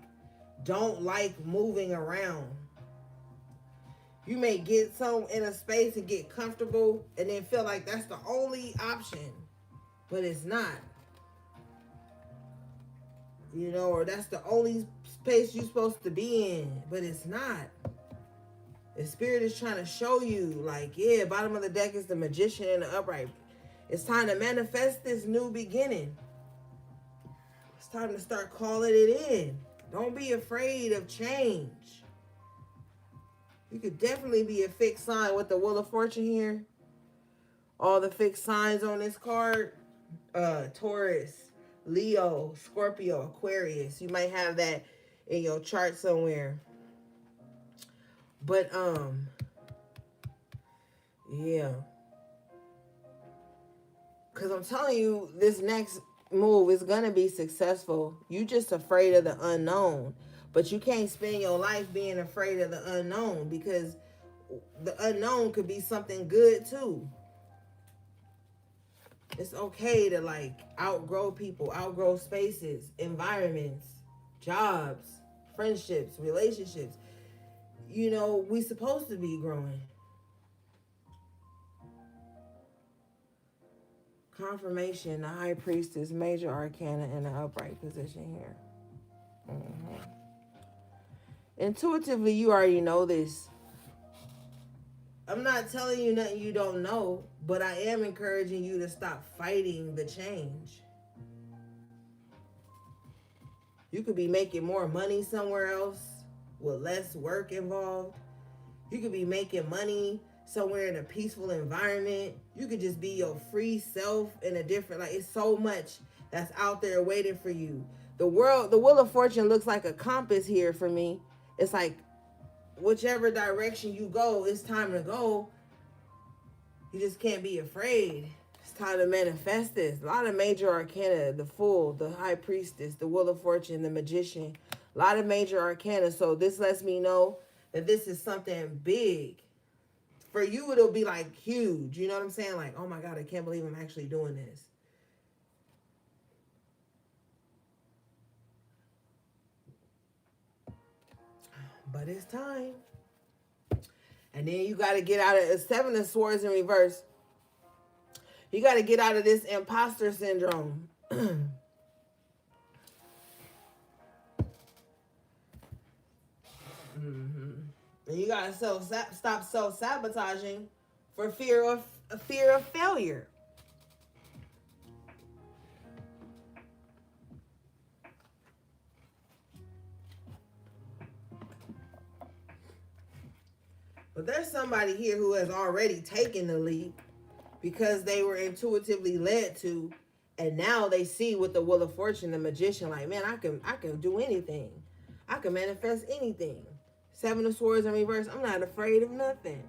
don't like moving around. You may get some in a space and get comfortable and then feel like that's the only option, but it's not. You know, or that's the only space you're supposed to be in, but it's not. The Spirit is trying to show you, like, yeah, bottom of the deck is the Magician and the Upright. It's time to manifest this new beginning. It's time to start calling it in. Don't be afraid of change. You could definitely be a fixed sign with the Wheel of Fortune here. All the fixed signs on this card. Taurus, Leo, Scorpio, Aquarius. You might have that in your chart somewhere. But, yeah. Because I'm telling you, this next move is going to be successful. You just afraid of the unknown. But you can't spend your life being afraid of the unknown, because the unknown could be something good too. It's okay to like outgrow people, outgrow spaces, environments, jobs, friendships, relationships. You know, we supposed to be growing. Confirmation, the High Priestess, Major Arcana in the upright position here. Intuitively, you already know this. I'm not telling you nothing you don't know, but I am encouraging you to stop fighting the change. You could be making more money somewhere else with less work involved. You could be making money somewhere in a peaceful environment. You could just be your free self in a different, like, it's so much that's out there waiting for you. The Wheel of Fortune looks like a compass here for me. It's like, whichever direction you go, it's time to go. You just can't be afraid. It's time to manifest this. A lot of major arcana, the Fool, the High Priestess, the Wheel of Fortune, the Magician. A lot of major arcana. So this lets me know that this is something big. For you, it'll be like huge. You know what I'm saying? Like, oh my God, I can't believe I'm actually doing this. But it's time. And then you got to get out of the Seven of Swords in reverse. You got to get out of this imposter syndrome. And you got to stop self-sabotaging for fear of failure. But there's somebody here who has already taken the leap because they were intuitively led to, and now they see with the Wheel of Fortune, the Magician, like, man, I can do anything. I can manifest anything. Seven of Swords in reverse. I'm not afraid of nothing.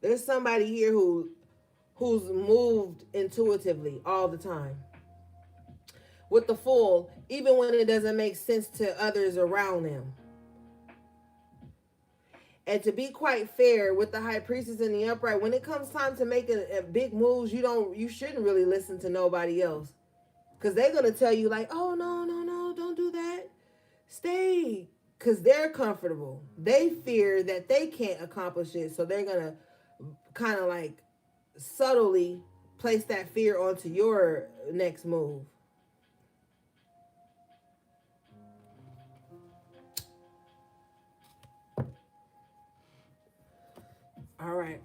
There's somebody here who's moved intuitively all the time. With the Fool, even when it doesn't make sense to others around them. And to be quite fair, with the High Priestess in the upright, when it comes time to make a big moves, you shouldn't really listen to nobody else. Because they're going to tell you like, oh, no, don't do that. Stay. Because they're comfortable. They fear that they can't accomplish it. So they're going to kind of like subtly place that fear onto your next move. All right.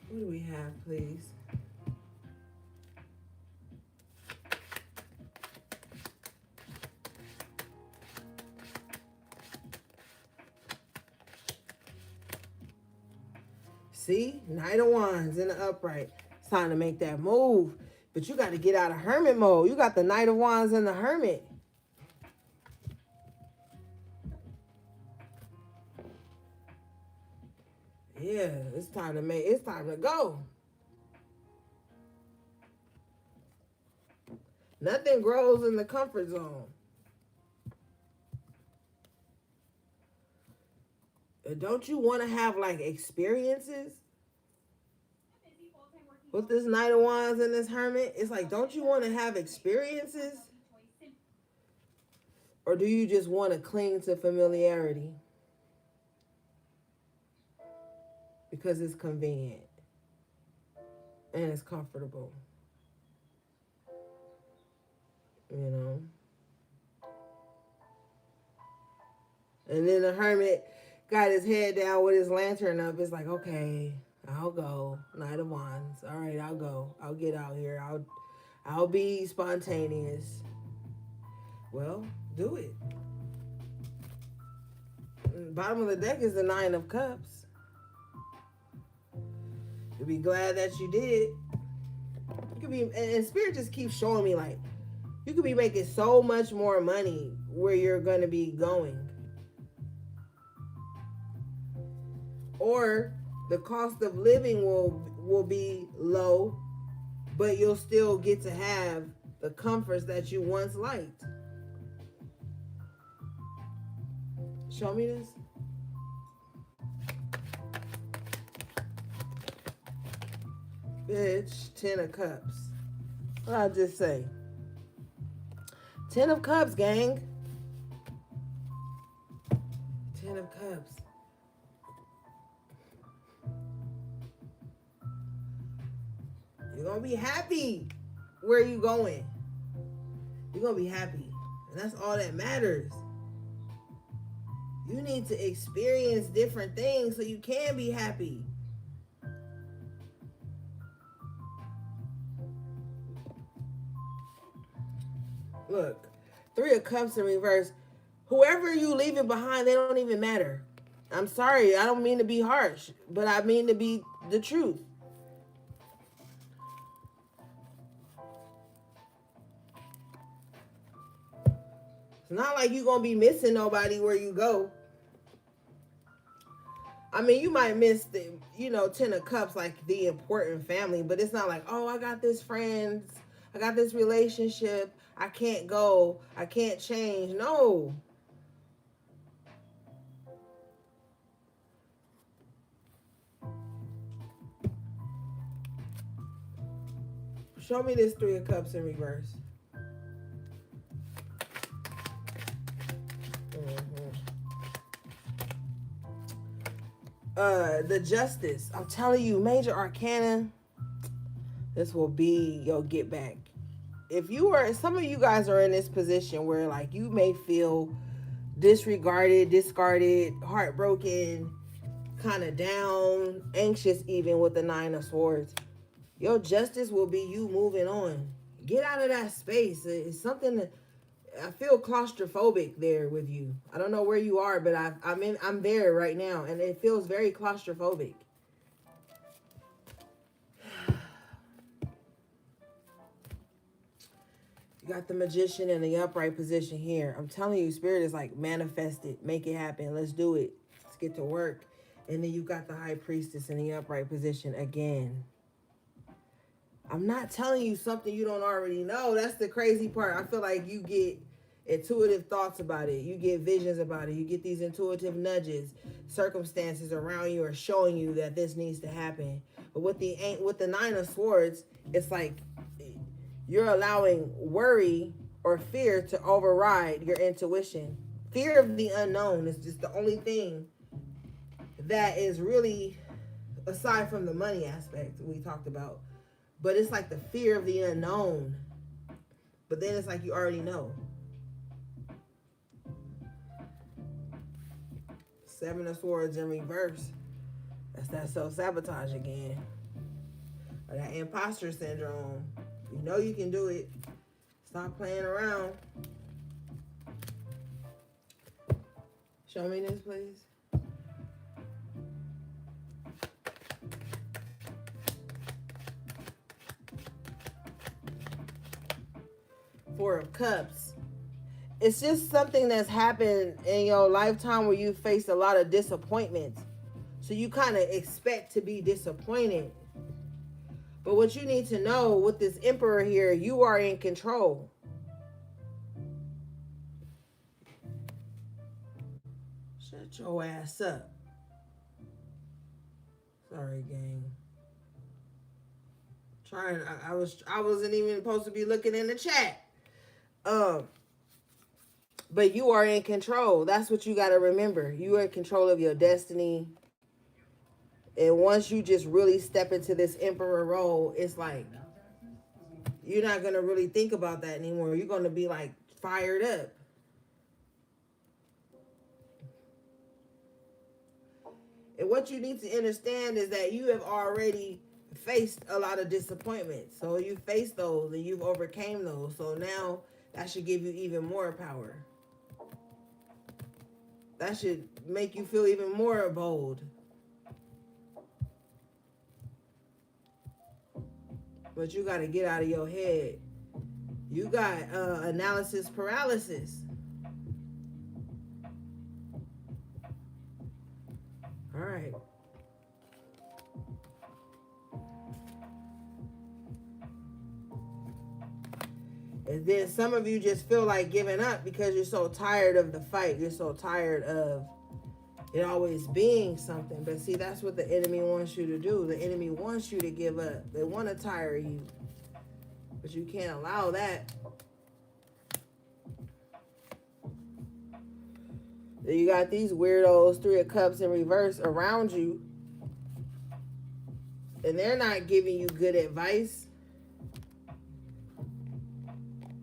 What do we have, please? See? Knight of Wands in the upright. It's time to make that move. But you got to get out of hermit mode. You got the Knight of Wands and the Hermit. Yeah, it's time to go. Nothing grows in the comfort zone. Don't you want to have like experiences? With this Knight of Wands and this Hermit, it's like, don't you want to have experiences? Or do you just want to cling to familiarity? Because it's convenient and it's comfortable. You know? And then the Hermit got his head down with his lantern up. It's like, okay, I'll go. Knight of Wands. All right, I'll go. I'll get out here. I'll be spontaneous. Well, do it. Bottom of the deck is the Nine of Cups. You'll be glad that you did. You could be, and Spirit just keeps showing me like you could be making so much more money where you're going to be going. Or the cost of living will be low, but you'll still get to have the comforts that you once liked. Show me this. Bitch, 10 of Cups. What did I just say? 10 of Cups, gang. 10 of Cups. You're going to be happy where you going. You're going to be happy. And that's all that matters. You need to experience different things so you can be happy. Look, 3 of Cups in reverse. Whoever you leaving behind, they don't even matter. I'm sorry. I don't mean to be harsh, but I mean to be the truth. It's not like you're going to be missing nobody where you go. I mean, you might miss the, 10 of Cups, like the important family, but it's not like, oh, I got this friends, I got this relationship, I can't go, I can't change. No. Show me this 3 of Cups in reverse. The Justice. I'm telling you, Major Arcana, this will be your get back. If you are, some of you guys are in this position where like you may feel disregarded, discarded, heartbroken, kind of down, anxious even with the 9 of Swords. Your justice will be you moving on. Get out of that space. It's something that I feel claustrophobic there with you. I don't know where you are, but I'm there right now, and it feels very claustrophobic. You got the Magician in the upright position here. I'm telling you, Spirit is like, manifest it, make it happen. Let's do it. Let's get to work. And then you got the High Priestess in the upright position again. I'm not telling you something you don't already know. That's the crazy part. I feel like you get intuitive thoughts about it. You get visions about it. You get these intuitive nudges. Circumstances around you are showing you that this needs to happen. But with the Nine of Swords, it's like you're allowing worry or fear to override your intuition. Fear of the unknown is just the only thing that is really, aside from the money aspect we talked about, but it's like the fear of the unknown. But then it's like you already know. Seven of Swords in reverse. That's that self-sabotage again. Or that imposter syndrome. You know you can do it. Stop playing around. Show me this, please. Four of Cups. It's just something that's happened in your lifetime where you faced a lot of disappointments. So you kind of expect to be disappointed. But what you need to know with this Emperor here, you are in control. Shut your ass up. Sorry, gang. I wasn't even supposed to be looking in the chat. But you are in control. That's what you got to remember. You are in control of your destiny. And once you just really step into this Emperor role, it's like you're not going to really think about that anymore. You're going to be like fired up. And what you need to understand is that you have already faced a lot of disappointments. So you faced those and you've overcame those. So now that should give you even more power. That should make you feel even more bold. But you got to get out of your head. You got analysis paralysis. All right. And then some of you just feel like giving up because you're so tired of the fight. You're so tired of it always being something. But see, that's what the enemy wants you to do. The enemy wants you to give up. They want to tire you. But you can't allow that. Then you got these weirdos, Three of Cups in reverse around you. And they're not giving you good advice.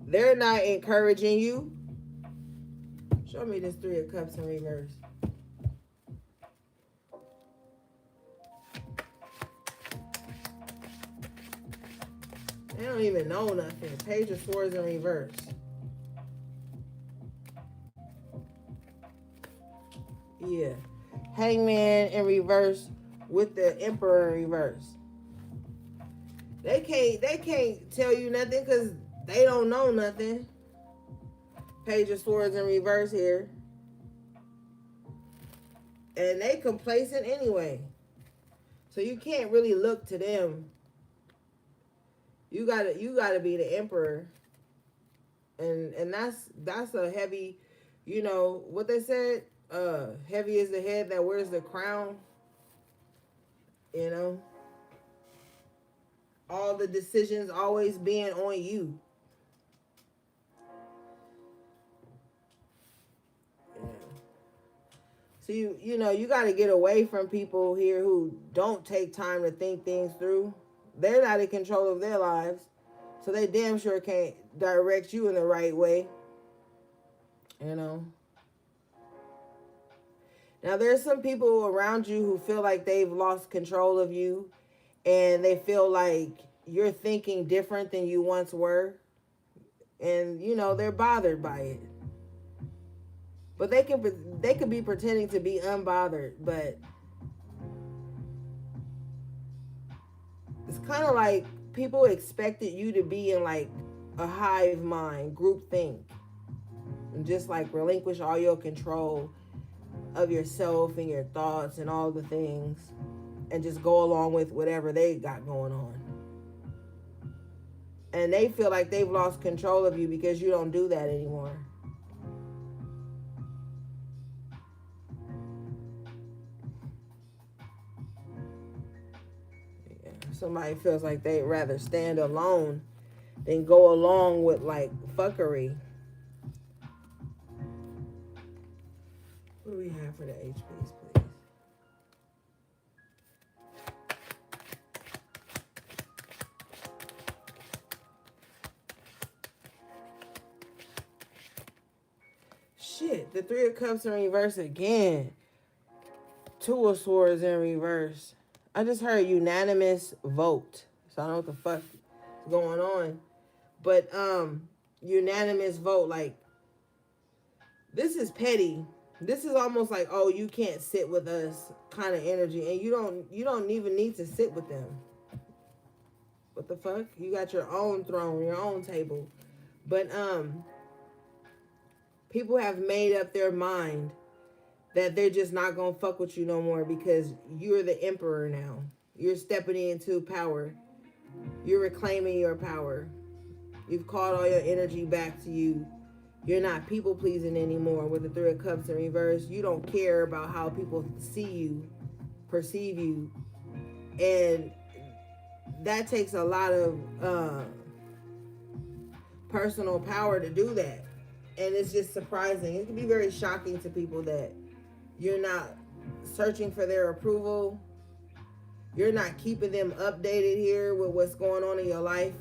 They're not encouraging you. Show me this Three of Cups in reverse. They don't even know nothing. Page of Swords in reverse. Yeah. Hangman in reverse with the Emperor in reverse. They can't tell you nothing because they don't know nothing. Page of Swords in reverse here. And they complacent anyway. So you can't really look to them. You gotta be the Emperor. And that's a heavy, you know, what they said, heavy is the head that wears the crown. You know? All the decisions always being on you. Yeah. So you know, you got to get away from people here who don't take time to think things through. They're not in control of their lives. So they damn sure can't direct you in the right way. You know? Now, there's some people around you who feel like they've lost control of you. And they feel like you're thinking different than you once were. And, you know, they're bothered by it. But they could be pretending to be unbothered. But it's kind of like people expected you to be in like a hive mind, group think. And just like relinquish all your control of yourself and your thoughts and all the things. And just go along with whatever they got going on. And they feel like they've lost control of you because you don't do that anymore. Somebody feels like they'd rather stand alone than go along with like fuckery. What do we have for the HPs, please? Shit, the Three of Cups in reverse again. Two of Swords in reverse. I just heard unanimous vote. So I don't know what the fuck is going on. But unanimous vote, like, this is petty. This is almost like, oh, you can't sit with us kind of energy. And you don't even need to sit with them. What the fuck? You got your own throne, your own table. But people have made up their mind that they're just not gonna fuck with you no more because you're the emperor now. You're stepping into power. You're reclaiming your power. You've called all your energy back to you. You're not people pleasing anymore with the Three of Cups in reverse. You don't care about how people see you, perceive you. And that takes a lot of personal power to do that. And it's just surprising. It can be very shocking to people that you're not searching for their approval. You're not keeping them updated here with what's going on in your life.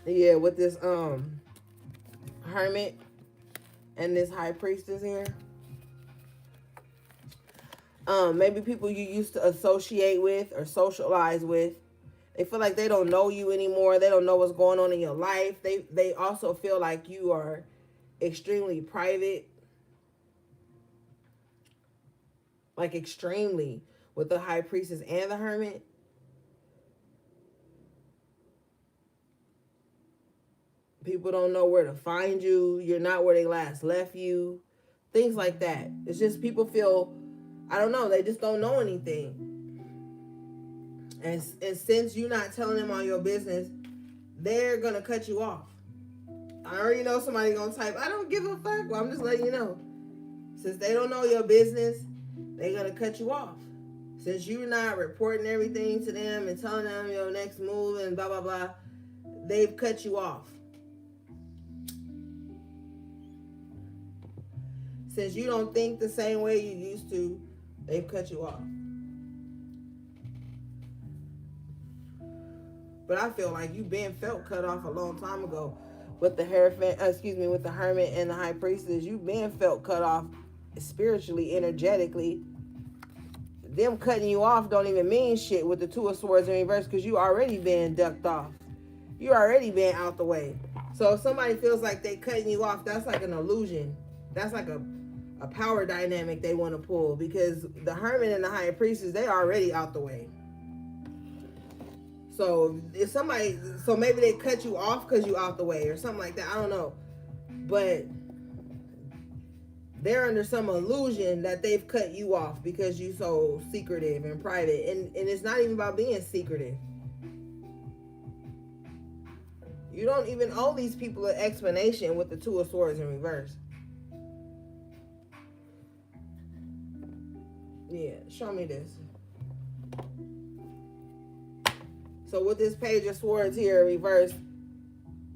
Yeah, with this Hermit and this High Priestess here. Maybe people you used to associate with or socialize with, they feel like they don't know you anymore. They don't know what's going on in your life. They also feel like you are extremely private. Like extremely, with the High Priestess and the Hermit. People don't know where to find you. You're not where they last left you. Things like that. It's just people feel, I don't know, they just don't know anything. And since you're not telling them all your business, they're going to cut you off. I already know somebody going to type, I don't give a fuck. Well, I'm just letting you know. Since they don't know your business, they're going to cut you off. Since you're not reporting everything to them and telling them your next move and blah, blah, blah, they've cut you off. Since you don't think the same way you used to, they've cut you off. But I feel like you've been felt cut off a long time ago. With the with the Hermit and the High Priestess, you've been felt cut off spiritually, energetically. Them cutting you off don't even mean shit with the Two of Swords in reverse because you already been ducked off. You already been out the way. So if somebody feels like they cutting you off, that's like an illusion. That's like a power dynamic they want to pull because the Hermit and the High Priestess, they already out the way. So if somebody, so maybe they cut you off because you out the way or something like that. I don't know. But they're under some illusion that they've cut you off because you so secretive and private. And it's not even about being secretive. You don't even owe these people an explanation with the Two of Swords in reverse. Yeah, show me this. So with this Page of Swords here in reverse,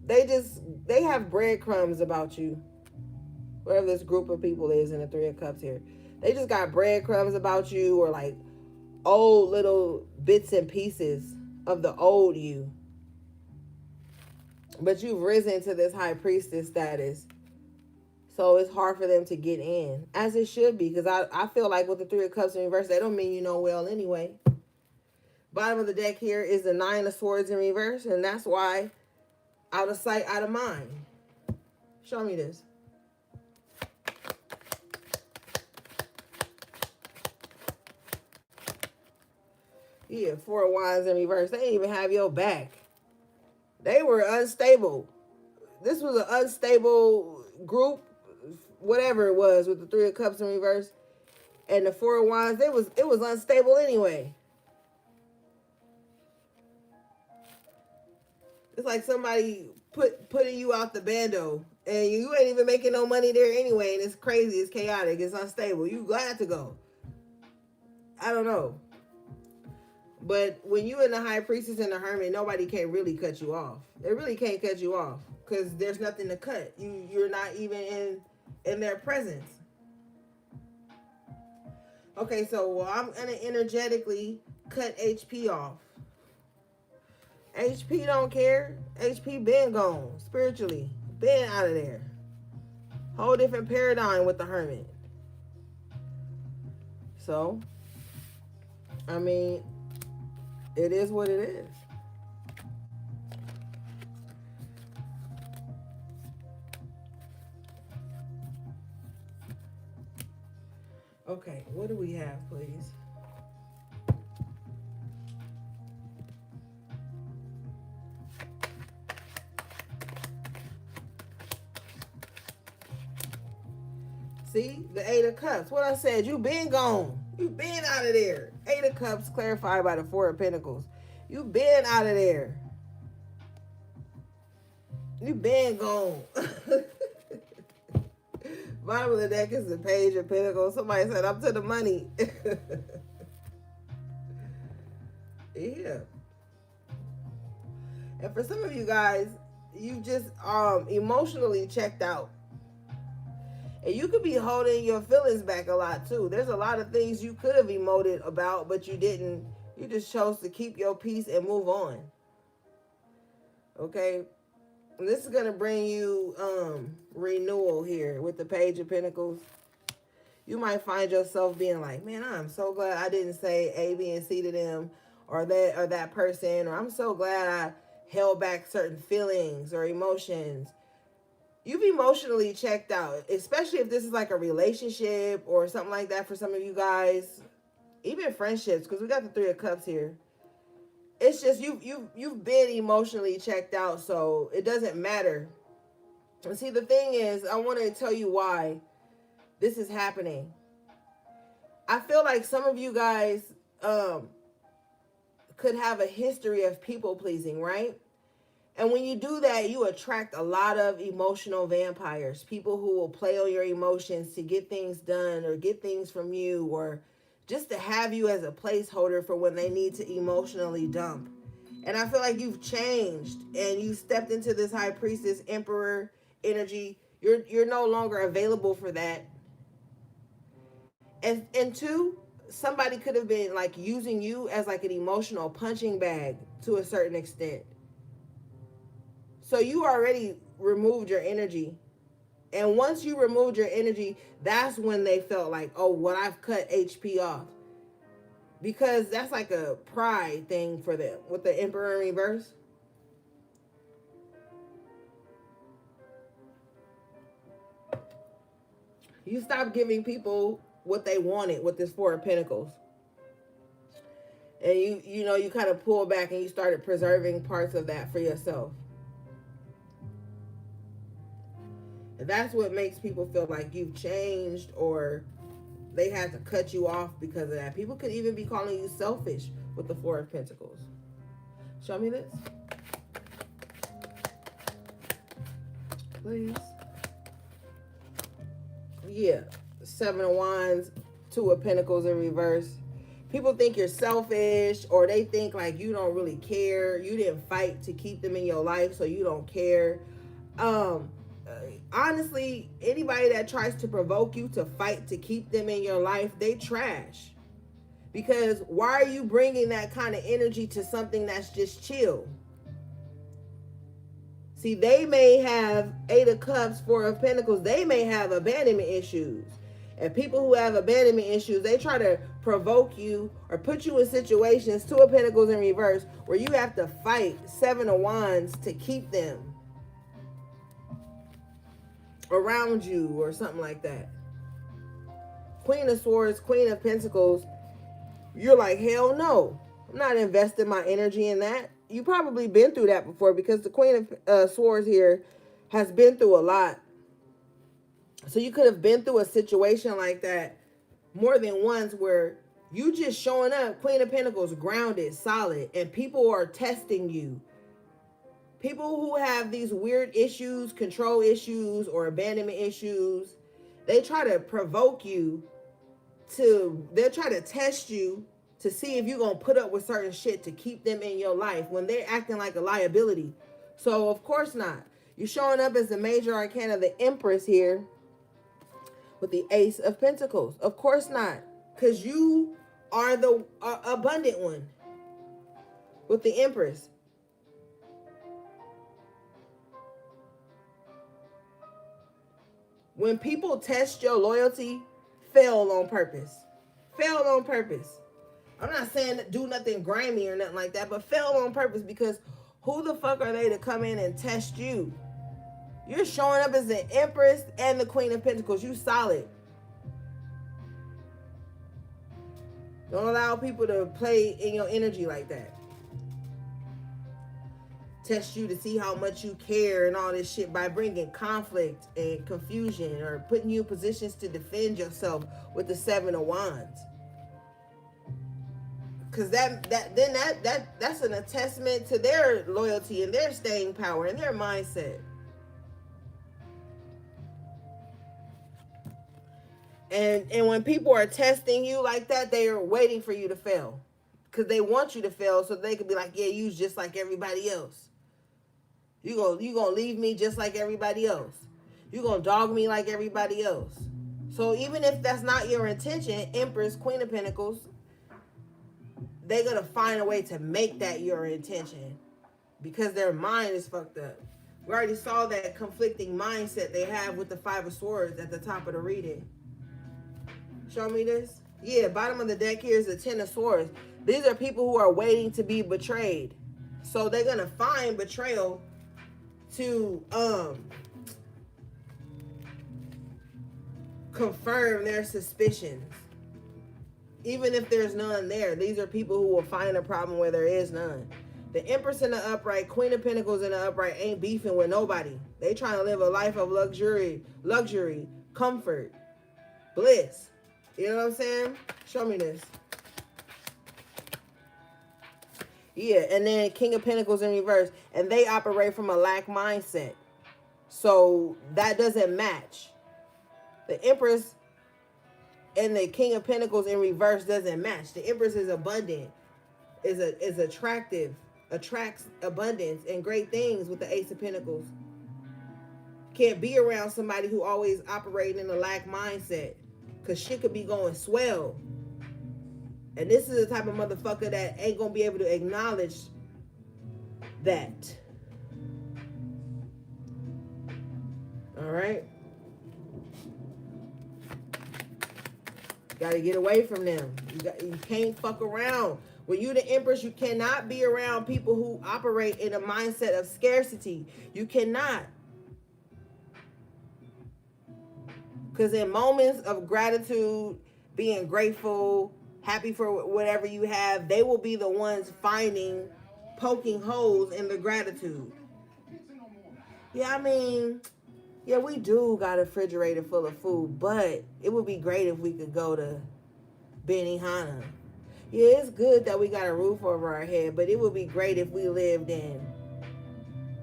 they have breadcrumbs about you. Whatever this group of people is in the Three of Cups here. They just got breadcrumbs about you or like old little bits and pieces of the old you. But you've risen to this High Priestess status. So it's hard for them to get in. As it should be. Because I feel like with the Three of Cups in reverse, they don't mean you know well anyway. Bottom of the deck here is the Nine of Swords in reverse. And that's why out of sight, out of mind. Show me this. Yeah, Four of Wands in reverse. They didn't even have your back. They were unstable. This was an unstable group, whatever it was, with the Three of Cups in reverse and the Four of Wands. It was unstable anyway. It's like somebody putting you out the bando, and you ain't even making no money there anyway, and it's crazy, it's chaotic, it's unstable. You glad to go. I don't know. But when you in the high priestess and the hermit, nobody can really cut you off. They really can't cut you off because there's nothing to cut. You're not even in their presence. Okay, so I'm gonna energetically cut HP off. HP don't care. HP been gone spiritually, been out of there. Whole different paradigm with the hermit. So, I mean, it is what it is. Okay, what do we have, please? See, the Eight of Cups. What I said, you been gone. You been out of there. Eight of Cups clarified by the Four of Pentacles. You been out of there. You been gone. Bottom of the deck is the Page of Pentacles. Somebody said, I'm to the money. Yeah. And for some of you guys, you just emotionally checked out. And you could be holding your feelings back a lot too. There's a lot of things you could have emoted about, but you didn't. You just chose to keep your peace and move on. Okay? And this is going to bring you renewal here with the Page of Pentacles. You might find yourself being like, man, I'm so glad I didn't say A, B, and C to them or that person, or I'm so glad I held back certain feelings or emotions. You've emotionally checked out, especially if this is like a relationship or something like that for some of you guys, even friendships, because we got the Three of Cups here. It's just you've been emotionally checked out, so it doesn't matter. And see, the thing is, I want to tell you why this is happening. I feel like some of you guys could have a history of people pleasing, right? And when you do that, you attract a lot of emotional vampires, people who will play on your emotions to get things done or get things from you, or just to have you as a placeholder for when they need to emotionally dump. And I feel like you've changed and you stepped into this High Priestess Emperor energy. You're no longer available for that. And two, somebody could have been like using you as like an emotional punching bag to a certain extent. So you already removed your energy. And once you removed your energy, that's when they felt like, oh, well, I've cut HP off. Because that's like a pride thing for them with the Emperor in reverse. You stop giving people what they wanted with this Four of Pentacles. And you kind of pull back and you started preserving parts of that for yourself. And that's what makes people feel like you've changed or they had to cut you off because of that. People could even be calling you selfish with the Four of Pentacles. Show me this. Please. Yeah. Seven of Wands, Two of Pentacles in reverse. People think you're selfish, or they think like you don't really care. You didn't fight to keep them in your life, so you don't care. Honestly, anybody that tries to provoke you to fight to keep them in your life, they trash. Because why are you bringing that kind of energy to something that's just chill? See, they may have Eight of Cups, Four of Pentacles. They may have abandonment issues. And people who have abandonment issues, they try to provoke you or put you in situations, Two of Pentacles in reverse, where you have to fight Seven of Wands to keep them around you or something like that. Queen of Swords, Queen of Pentacles, you're like, hell no. I'm not investing my energy in that. You probably been through that before because the Queen of Swords here has been through a lot. So you could have been through a situation like that more than once where you just showing up, Queen of Pentacles, grounded, solid, and people are testing you. People who have these weird issues, control issues, or abandonment issues, they try to provoke you they'll try to test you to see if you're going to put up with certain shit to keep them in your life when they're acting like a liability. So, of course not. You're showing up as the major arcana, the Empress here, with the Ace of Pentacles. Of course not. Because you are the abundant one with the Empress. When people test your loyalty, fail on purpose. Fail on purpose. I'm not saying do nothing grimy or nothing like that, but fail on purpose, because who the fuck are they to come in and test you? You're showing up as the Empress and the Queen of Pentacles. You solid. Don't allow people to play in your energy like that. Test you to see how much you care and all this shit by bringing conflict and confusion or putting you in positions to defend yourself with the Seven of Wands. Because that's an attestament to their loyalty and their staying power and their mindset. And when people are testing you like that, they are waiting for you to fail. Because they want you to fail so they can be like, yeah, you just like everybody else. You gonna leave me just like everybody else. You gonna dog me like everybody else. So even if that's not your intention, Empress, Queen of Pentacles, they're gonna find a way to make that your intention because their mind is fucked up. We already saw that conflicting mindset they have with the Five of Swords at the top of the reading. Show me this. Yeah, bottom of the deck here is the Ten of Swords. These are people who are waiting to be betrayed. So they're gonna find betrayal to confirm their suspicions. Even if there's none there, these are people who will find a problem where there is none. The Empress in the upright, Queen of Pentacles in the upright ain't beefing with nobody. They trying to live a life of luxury, comfort, bliss. You know what I'm saying? Show me this. Yeah, and then King of Pentacles in reverse. And they operate from a lack mindset. So that doesn't match. The Empress and the King of Pentacles in reverse doesn't match. The Empress is abundant, is attractive, attracts abundance and great things with the Ace of Pentacles. Can't be around somebody who always operating in a lack mindset, because shit could be going swell. And this is the type of motherfucker that ain't gonna be able to acknowledge that. All right? Got to get away from them. You can't fuck around. When you're the Empress, you cannot be around people who operate in a mindset of scarcity. You cannot. Because in moments of gratitude, being grateful, happy for whatever you have, they will be the ones poking holes in the gratitude. Yeah, I mean, yeah, we do got a refrigerator full of food, but it would be great if we could go to Benihana. Yeah, it's good that we got a roof over our head, but it would be great if we lived in,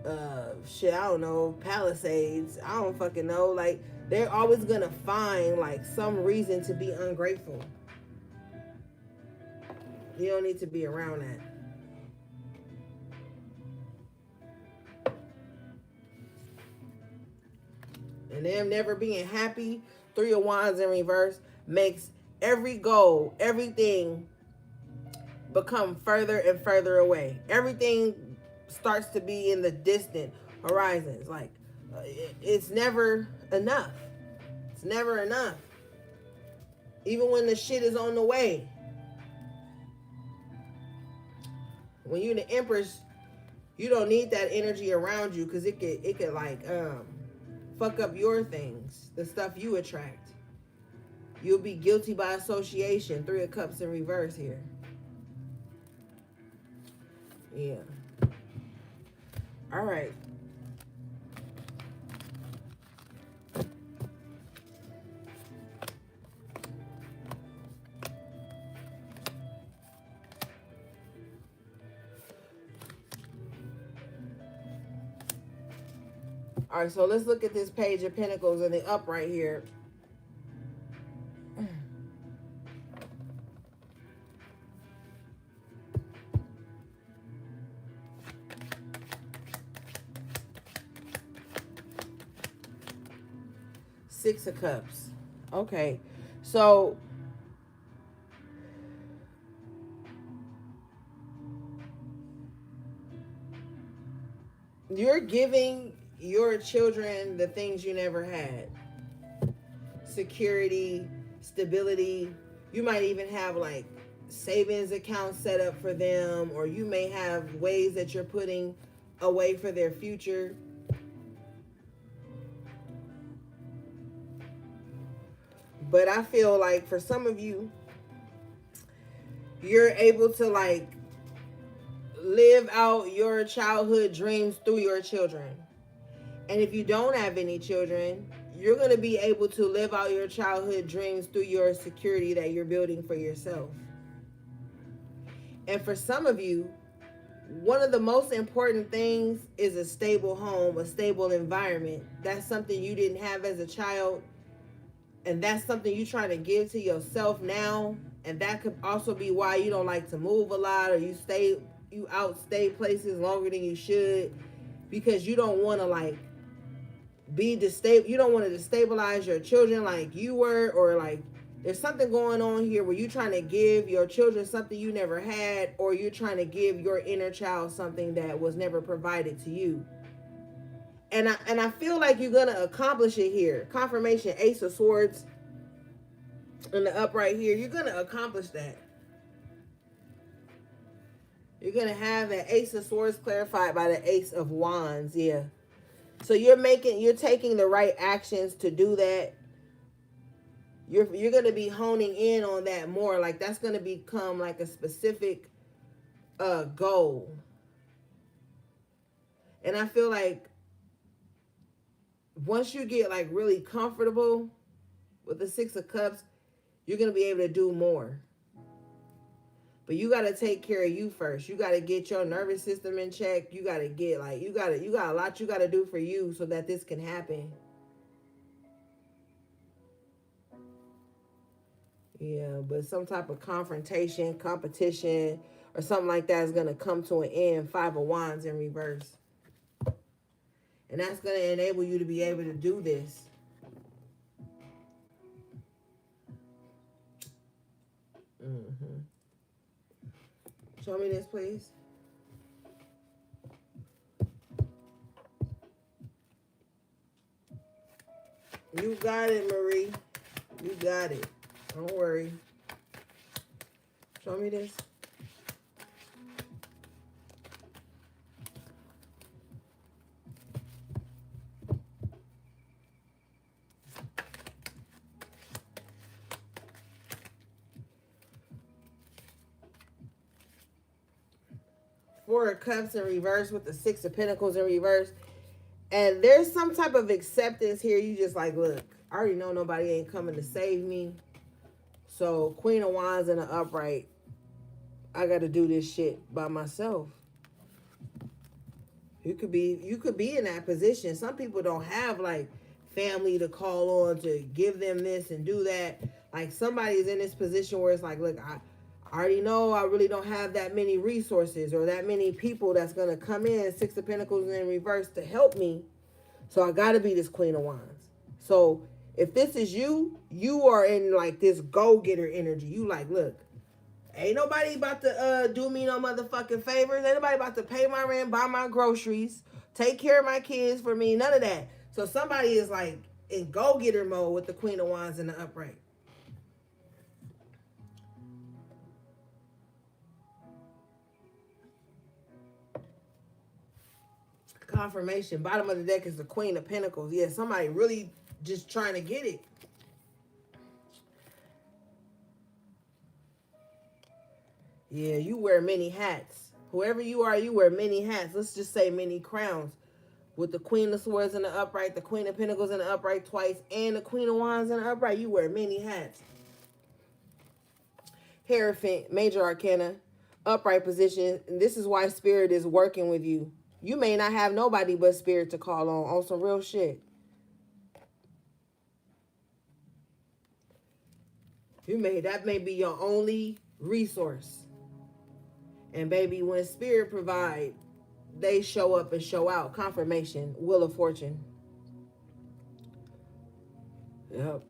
I don't know, Palisades. I don't fucking know. Like, they're always gonna find, like, some reason to be ungrateful. You don't need to be around that. And them never being happy, Three of Wands in reverse, makes every goal, everything become further and further away. Everything starts to be in the distant horizons. Like, it's never enough. It's never enough. Even when the shit is on the way. When you're the Empress, you don't need that energy around you, because it could like fuck up your things, the stuff you attract. You'll be guilty by association. Three of Cups in reverse here. Yeah. All right. All right, so let's look at this Page of Pentacles in the upright here. Six of Cups. Okay, so you're giving your children the things you never had. Security, stability. You might even have like savings accounts set up for them, or you may have ways that you're putting away for their future. But I feel like for some of you, you're able to like live out your childhood dreams through your children. And if you don't have any children, you're going to be able to live out your childhood dreams through your security that you're building for yourself. And for some of you, one of the most important things is a stable home, a stable environment. That's something you didn't have as a child. And that's something you're trying to give to yourself now. And that could also be why you don't like to move a lot, or you outstay places longer than you should, because you don't want to like you don't want to destabilize your children like you were, or like there's something going on here where you're trying to give your children something you never had, or you're trying to give your inner child something that was never provided to you. And I feel like you're gonna accomplish it here. Confirmation, Ace of Swords in the upright here. You're gonna accomplish that. You're gonna have that Ace of Swords clarified by the Ace of Wands. Yeah. So you're taking the right actions to do that. You're going to be honing in on that more. Like that's going to become like a specific goal. And I feel like once you get like really comfortable with the Six of Cups, you're going to be able to do more. But you got to take care of you first. You got to get your nervous system in check. You got to get like, you got a lot you got to do for you so that this can happen. Yeah, but some type of confrontation, competition, or something like that is going to come to an end. Five of Wands in reverse. And that's going to enable you to be able to do this. Mm-hmm. Show me this, please. You got it, Marie. You got it. Don't worry. Show me this. Four of Cups in reverse with the Six of Pentacles in reverse. And there's some type of acceptance here. You just like, look, I already know nobody ain't coming to save me. So Queen of Wands in the upright. I got to do this shit by myself. You could be in that position. Some people don't have like family to call on to give them this and do that. Like somebody's in this position where it's like, look, I already know I really don't have that many resources or that many people that's going to come in, Six of Pentacles in reverse, to help me. So I got to be this Queen of Wands. So if this is you, you are in like this go-getter energy. You like, look, ain't nobody about to do me no motherfucking favors. Ain't nobody about to pay my rent, buy my groceries, take care of my kids for me. None of that. So somebody is like in go-getter mode with the Queen of Wands in the upright. Confirmation. Bottom of the deck is the Queen of Pentacles. Yeah, somebody really just trying to get it. Yeah, you wear many hats. Whoever you are, you wear many hats. Let's just say many crowns. With the Queen of Swords in the upright, the Queen of Pentacles in the upright twice, and the Queen of Wands in the upright, you wear many hats. Hierophant, Major Arcana, upright position. And this is why Spirit is working with you. you may not have nobody but spirit to call on some real shit. That may be your only resource. And baby, when spirit provide, they show up and show out. Confirmation, wheel of fortune. Yep.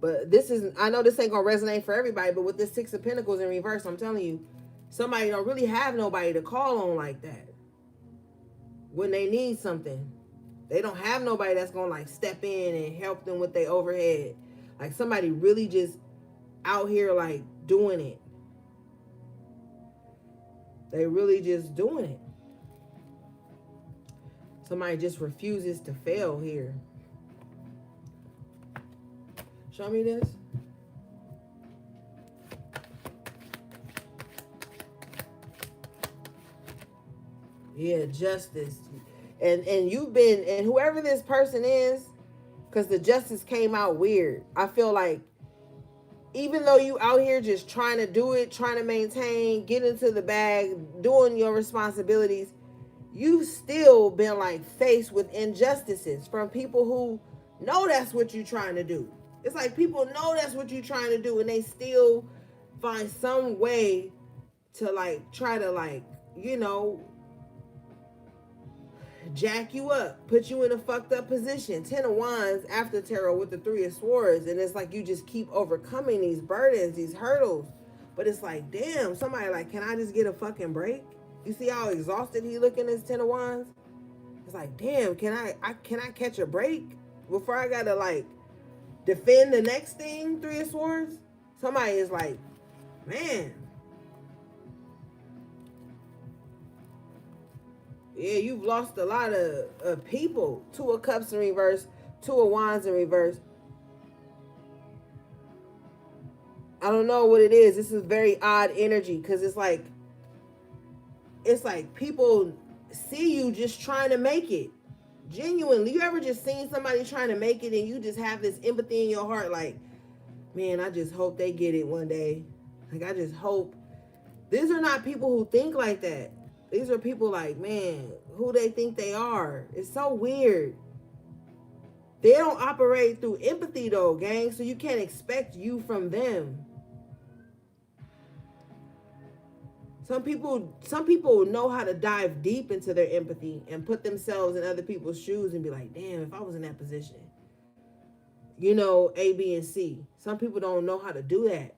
But this is, I know this ain't gonna resonate for everybody, but with this Six of Pentacles in reverse, I'm telling you, somebody don't really have nobody to call on like that. When they need something, they don't have nobody that's gonna like step in and help them with their overhead. Like somebody really just out here like doing it. They really just doing it. Somebody just refuses to fail here. Show me this. Yeah, justice. And you've been, and whoever this person is, because the justice came out weird. I feel like even though you out here just trying to do it, trying to maintain, get into the bag, doing your responsibilities, you've still been like faced with injustices from people who know that's what you're trying to do. It's like people know that's what you're trying to do and they still find some way to like try to like, you know, jack you up, put you in a fucked up position. 10 of Wands after tarot with the 3 of Swords. And it's like you just keep overcoming these burdens, these hurdles. But it's like, damn, somebody like, can I just get a fucking break? You see how exhausted he looking as 10 of Wands? It's like, damn, can I catch a break before I gotta like defend the next thing? 3 of Swords. Somebody is like, man, yeah, you've lost a lot of people. 2 of Cups in reverse, 2 of Wands in reverse. I don't know what it is. This is very odd energy because it's like people see you just trying to make it. Genuinely, you ever just seen somebody trying to make it and you just have this empathy in your heart like, man, I just hope they get it one day. Like, I just hope. These are not people who think like that. These are people like, man, who they think they are. It's so weird. They don't operate through empathy though, gang, so you can't expect you from them. Some people know how to dive deep into their empathy and put themselves in other people's shoes and be like, damn, if I was in that position. You know, A, B, and C. Some people don't know how to do that.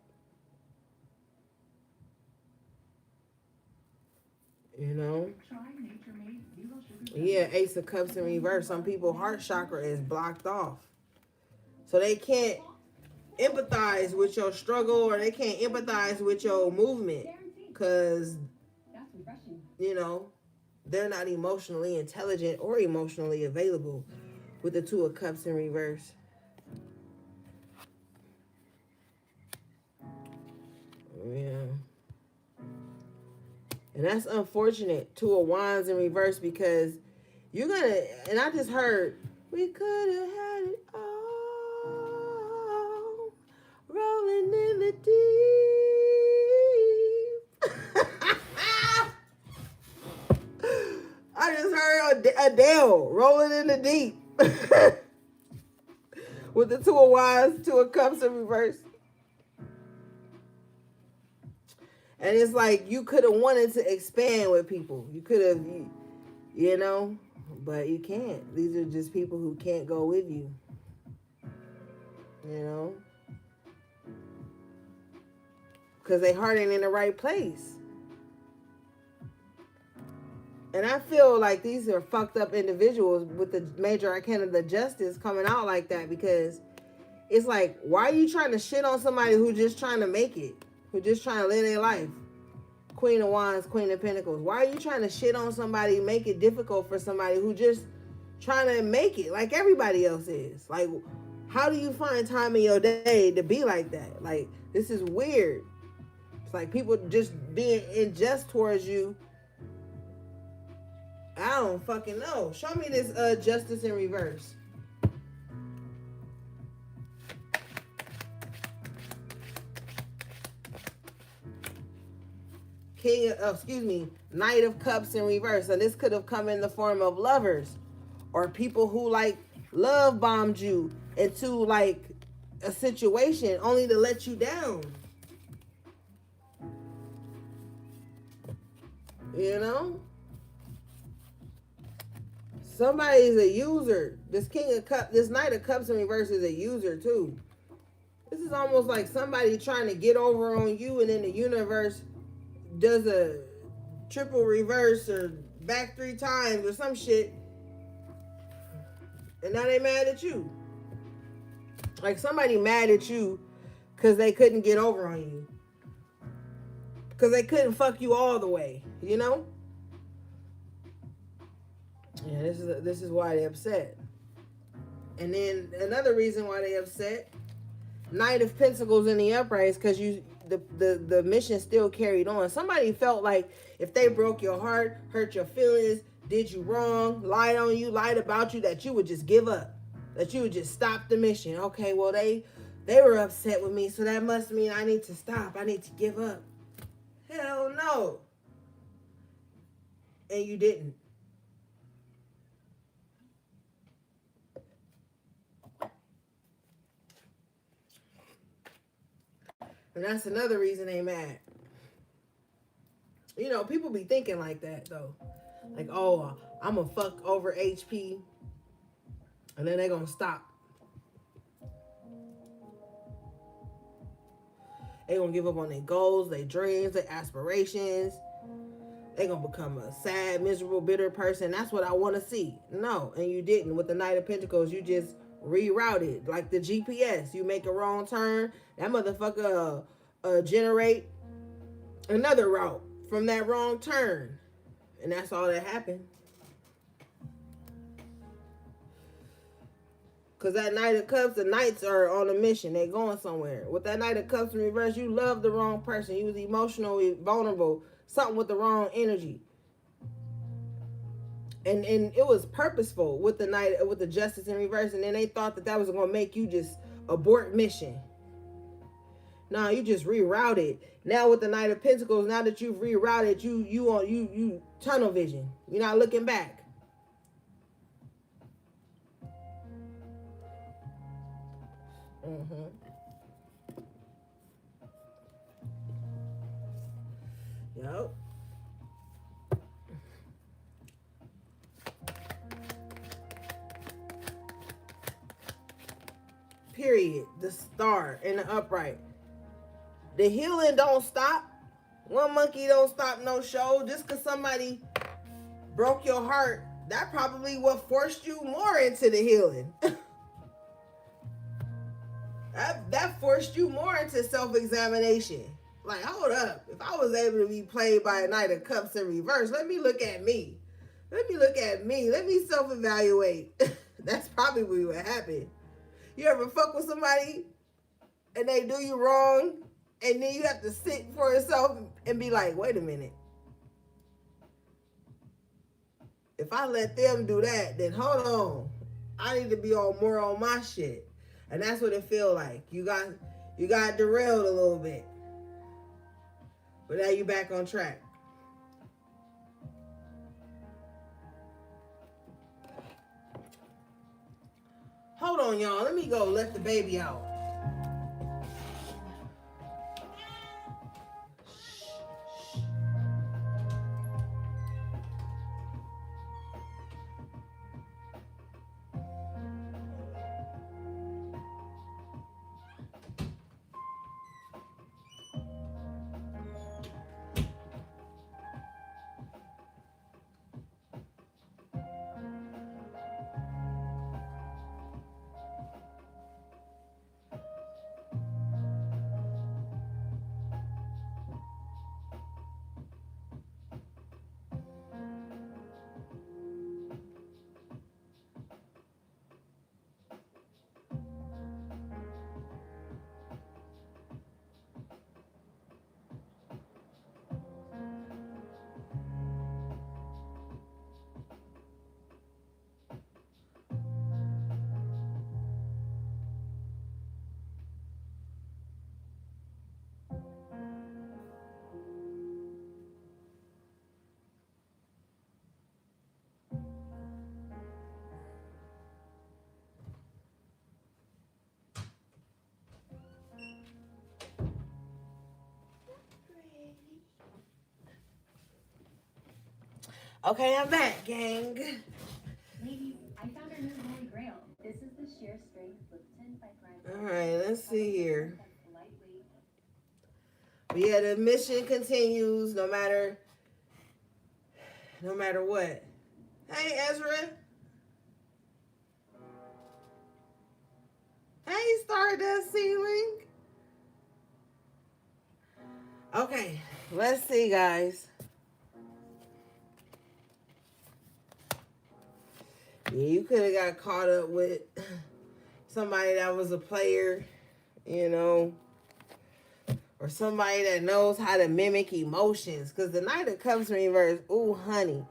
You know? Yeah, Ace of Cups in reverse. Some people heart chakra is blocked off. So they can't empathize with your struggle or they can't empathize with your movement. Because, you know, they're not emotionally intelligent or emotionally available with the 2 of Cups in reverse. Yeah. And that's unfortunate. 2 of Wands in reverse because you're going to, and I just heard, we could have had it all rolling in the deep. I just heard Adele rolling in the deep. With the 2 of Wands, 2 of Cups in reverse. And it's like you could have wanted to expand with people. You could have, you know, but you can't. These are just people who can't go with you. You know? Because they heart ain't in the right place. And I feel like these are fucked up individuals with the major arcana of the justice coming out like that because it's like, why are you trying to shit on somebody who's just trying to make it? Who just trying to live their life. Queen of Wands, Queen of Pentacles. Why are you trying to shit on somebody, make it difficult for somebody who just trying to make it like everybody else is? Like, how do you find time in your day to be like that? Like, this is weird. It's like people just being unjust towards you. I don't fucking know. Show me this justice in reverse. Knight of Cups in reverse. And this could have come in the form of lovers or people who like love bombed you into like a situation only to let you down. You know? Somebody is a user. This Knight of Cups in reverse is a user too. This is almost like somebody trying to get over on you, and then the universe does a triple reverse or back 3 times or some shit, and now they mad at you. Like somebody mad at you because they couldn't get over on you, because they couldn't fuck you all the way, you know? Yeah, this is why they upset. And then another reason why they upset, Knight of Pentacles in the upright, is because the mission still carried on. Somebody felt like if they broke your heart, hurt your feelings, did you wrong, lied on you, lied about you, that you would just give up, that you would just stop the mission. Okay, well they were upset with me, so that must mean I need to stop. I need to give up. Hell no. And you didn't. And that's another reason they mad. You know, people be thinking like that though. Like, oh, I'm gonna fuck over HP, and then they gonna stop. They gonna give up on their goals, their dreams, their aspirations. They gonna become a sad, miserable, bitter person. That's what I want to see. No, and you didn't. With the Knight of Pentacles, you just rerouted like the GPS. You make a wrong turn, that motherfucker generate another route from that wrong turn, and that's all that happened. Because that Knight of Cups, the Knights are on a mission. They're going somewhere. With that Knight of Cups in reverse, you love the wrong person. You was emotionally vulnerable. Something with the wrong energy. And it was purposeful with the Justice in reverse. And then they thought that was going to make you just abort mission. No, you just rerouted. Now with the Knight of Pentacles, now that you've rerouted, you tunnel vision. You're not looking back. Mm-hmm. Yep. Period. The star in the upright. The healing don't stop. One monkey don't stop no show. Just because somebody broke your heart, that probably what forced you more into the healing. that forced you more into self-examination. Like, hold up. If I was able to be played by a Knight of Cups in reverse, let me look at me. Let me self-evaluate. That's probably what happened. You ever fuck with somebody and they do you wrong, and then you have to sit for yourself and be like, wait a minute. If I let them do that, then hold on. I need to be more on my shit. And that's what it feel like. You got derailed a little bit. But now you back on track. Hold on, y'all. Let me go let the baby out. Okay, I'm back, gang. Ladies, I found our new holy grail. This is the sheer strength Lipton by All right, let's see here. But yeah, the mission continues no matter what. Hey, Ezra. Hey, Stardust Ceiling. Okay, let's see, guys. Yeah, you could have got caught up with somebody that was a player, you know, or somebody that knows how to mimic emotions. Because the Knight of Cups reverse, ooh, honey,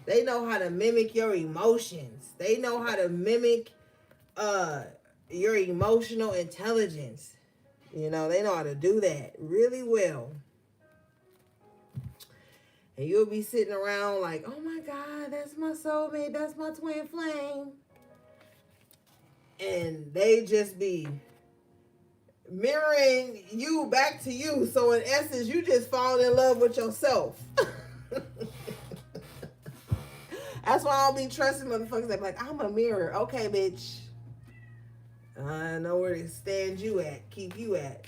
they know how to mimic your emotions. They know how to mimic your emotional intelligence. You know, they know how to do that really well. And you'll be sitting around like, oh my God, that's my soulmate, that's my twin flame. And they just be mirroring you back to you. So in essence, you just fall in love with yourself. That's why I don't be trusting motherfuckers that be like, I'm a mirror. Okay, bitch. I know where to stand you at, keep you at.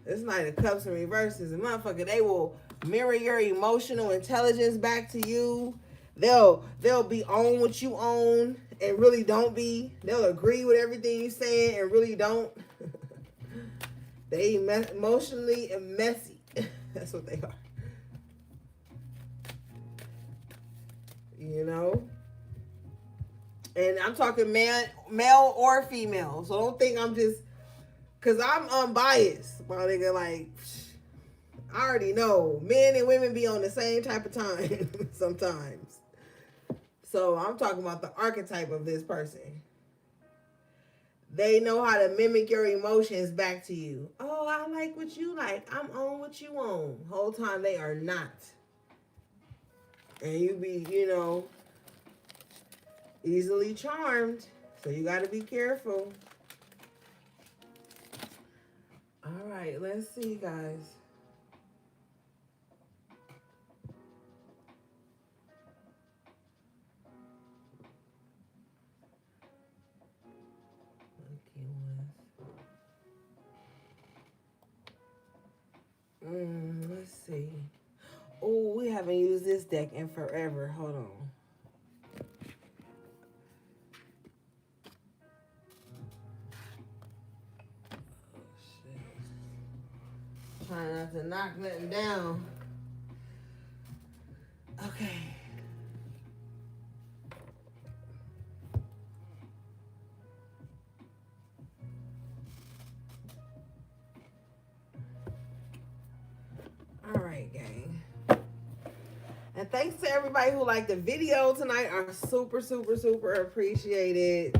This Knight of Cups in reverse is a motherfucker. They will mirror your emotional intelligence back to you. They'll be on what you own and really don't be. They'll agree with everything you saying and really don't. They emotionally and messy. That's what they are. You know? And I'm talking male or female. So don't think I'm just, because I'm unbiased. My nigga, like, I already know. Men and women be on the same type of time sometimes. So I'm talking about the archetype of this person. They know how to mimic your emotions back to you. Oh, I like what you like. I'm on what you on. Whole time they are not. And you be, you know, easily charmed. So you got to be careful. All right, let's see, guys. Let's see. Oh, we haven't used this deck in forever. Hold on. Trying not to knock nothing down. Okay. All right, gang. And thanks to everybody who liked the video tonight. I super, super, super appreciate it.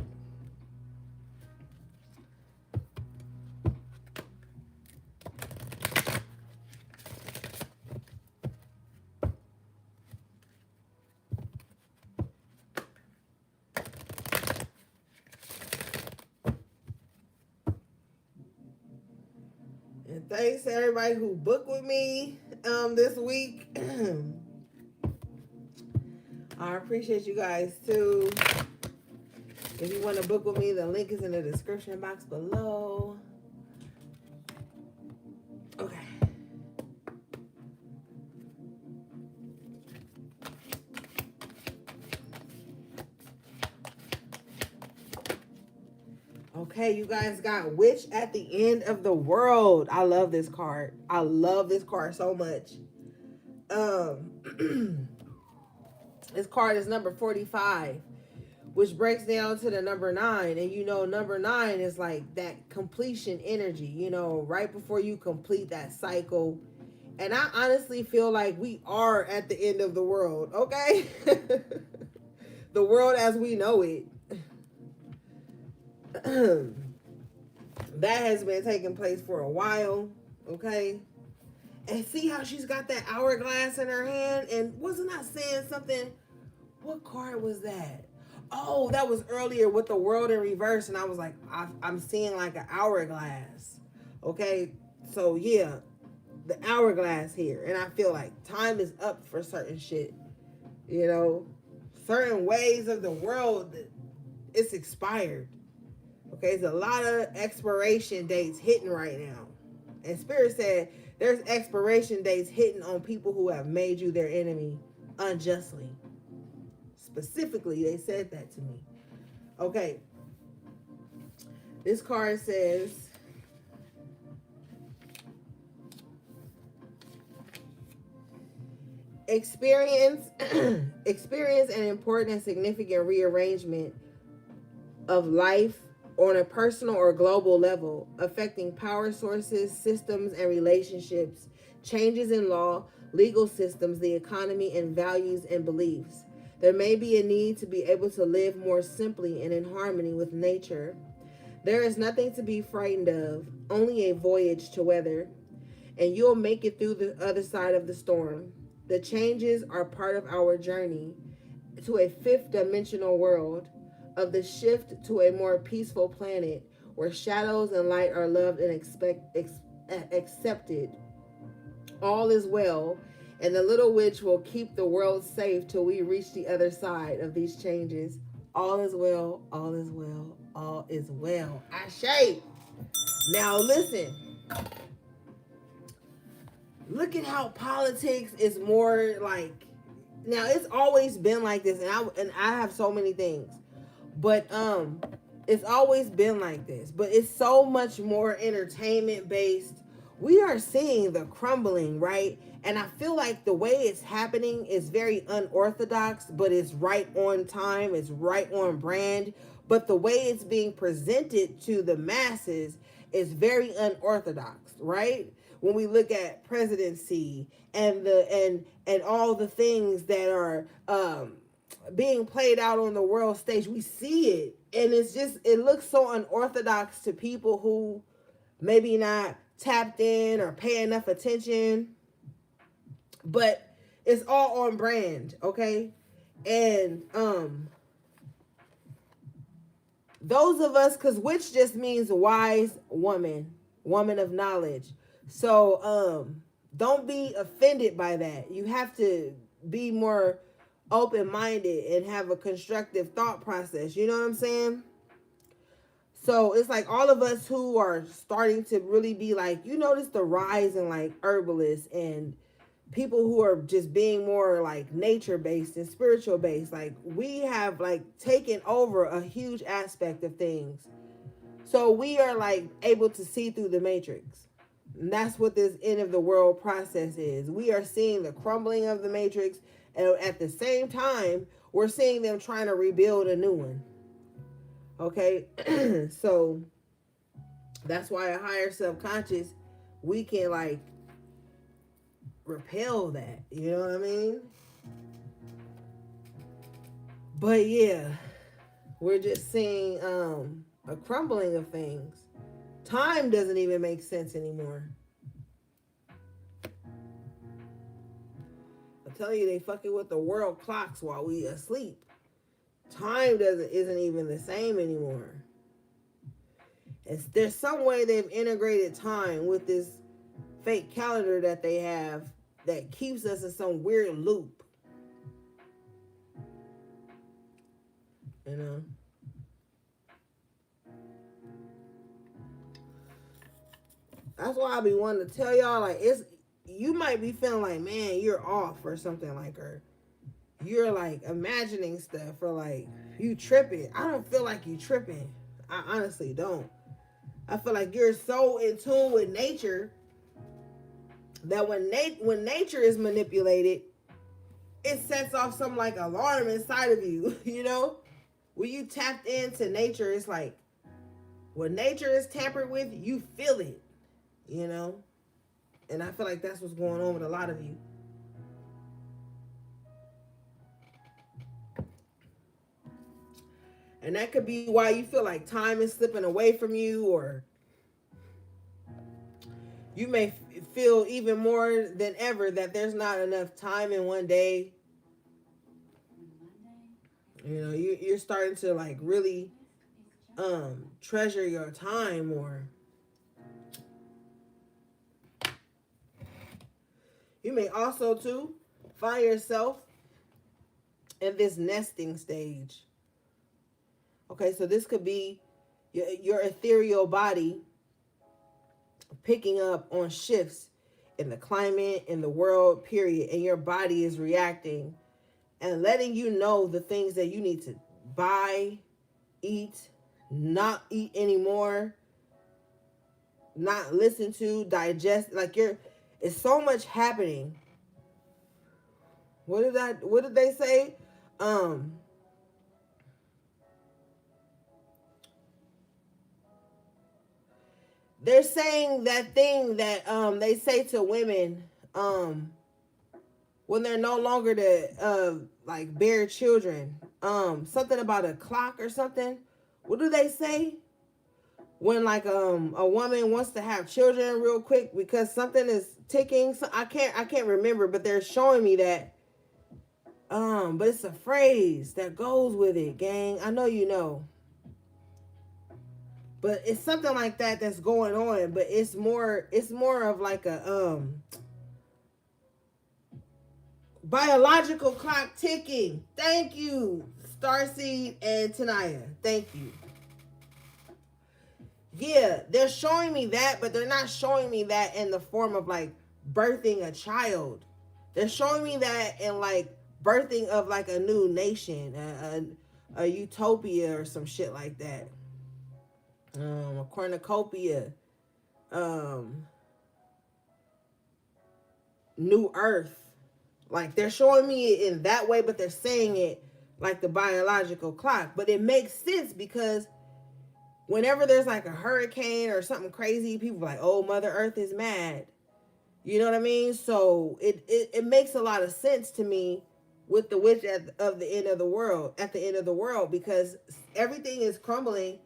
And thanks to everybody who booked with me this week. I appreciate you guys too. If you want to book with me, the link is in the description box below. Okay. Okay, you guys got Witch at the End of the World. I love this card. I love this card so much. This card is number 45, which breaks down to the number 9. And you know, number 9 is like that completion energy, you know, right before you complete that cycle. And I honestly feel like we are at the end of the world, okay? The world as we know it. That has been taking place for a while, okay? And see how she's got that hourglass in her hand? And wasn't I saying something? What card was that? Oh, that was earlier with the world in reverse. And I was like, I'm seeing like an hourglass. Okay, so yeah, the hourglass here. And I feel like time is up for certain shit. You know, certain ways of the world, it's expired. Okay, there's a lot of expiration dates hitting right now. And Spirit said there's expiration dates hitting on people who have made you their enemy unjustly. Specifically, they said that to me. Okay, this card says, experience experience an important and significant rearrangement of life on a personal or global level, affecting power sources, systems, and relationships, changes in law, legal systems, the economy, and values and beliefs. There may be a need to be able to live more simply and in harmony with nature. There is nothing to be frightened of, only a voyage to weather, and you'll make it through the other side of the storm. The changes are part of our journey to a fifth dimensional world, of the shift to a more peaceful planet where shadows and light are loved and accepted. All is well, and the little witch will keep the world safe till we reach the other side of these changes. All is well, all is well, all is well. Ashe. Now listen. Look at how politics is more like, now it's always been like this, and I have so many things. But it's always been like this. But it's so much more entertainment based. We are seeing the crumbling, right? And I feel like the way it's happening is very unorthodox, but it's right on time, it's right on brand. But the way it's being presented to the masses is very unorthodox, right? When we look at presidency and and all the things that are being played out on the world stage, we see it, and it looks so unorthodox to people who maybe not tapped in or pay enough attention, but it's all on brand. Okay. And those of us, because witch just means wise woman, woman of knowledge. So don't be offended by that. You have to be more open-minded and have a constructive thought process. You know what I'm saying? So it's like all of us who are starting to really be like, you notice the rise in like herbalists and people who are just being more like nature based and spiritual based. Like we have like taken over a huge aspect of things. So we are like able to see through the matrix. And that's what this end of the world process is. We are seeing the crumbling of the matrix, and at the same time, we're seeing them trying to rebuild a new one. Okay? So that's why a higher subconscious, we can like repel that. You know what I mean? But yeah, we're just seeing a crumbling of things. Time doesn't even make sense anymore. I tell you, they fucking with the world clocks while we asleep. Time isn't even the same anymore. There's some way they've integrated time with this fake calendar that they have that keeps us in some weird loop. You know? That's why I be wanting to tell y'all, like, you might be feeling like, man, you're off or something, like, or you're like imagining stuff, or like you tripping. I don't feel like you tripping. I honestly don't. I feel like you're so in tune with nature that when nature is manipulated, it sets off some like alarm inside of you. You know, when you tapped into nature, it's like when nature is tampered with, you feel it. You know, and I feel like that's what's going on with a lot of you. And that could be why you feel like time is slipping away from you, or you may feel even more than ever that there's not enough time in one day. You know, you're starting to like really treasure your time more. You may also too find yourself in this nesting stage. Okay, so this could be your ethereal body picking up on shifts in the climate, in the world, period, and your body is reacting and letting you know the things that you need to buy, eat, not eat anymore, not listen to, digest. Like it's so much happening. What did they say? They're saying that thing that they say to women when they're no longer to like bear children. Something about a clock or something. What do they say? When like a woman wants to have children real quick because something is ticking. So I can't remember, but they're showing me that. But it's a phrase that goes with it, gang. I know you know. But it's something like that that's going on, but it's more of like a biological clock ticking. Thank you, Starseed and Tanaya. Thank you. Yeah, they're showing me that, but they're not showing me that in the form of like birthing a child. They're showing me that in like birthing of like a new nation, a utopia or some shit like that. A cornucopia, new earth. Like they're showing me it in that way, but they're saying it like the biological clock. But it makes sense because whenever there's like a hurricane or something crazy, people are like, oh, Mother Earth is mad. You know what I mean? So it makes a lot of sense to me with the witch at the end of the world, because everything is crumbling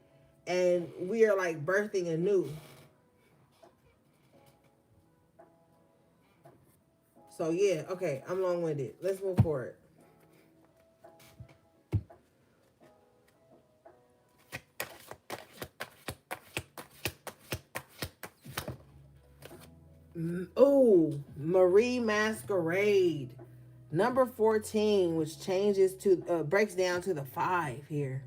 and we are like birthing anew. So yeah, okay, I'm long-winded. Let's move forward. Oh, Marie Masquerade. Number 14, which changes to breaks down to the 5 here.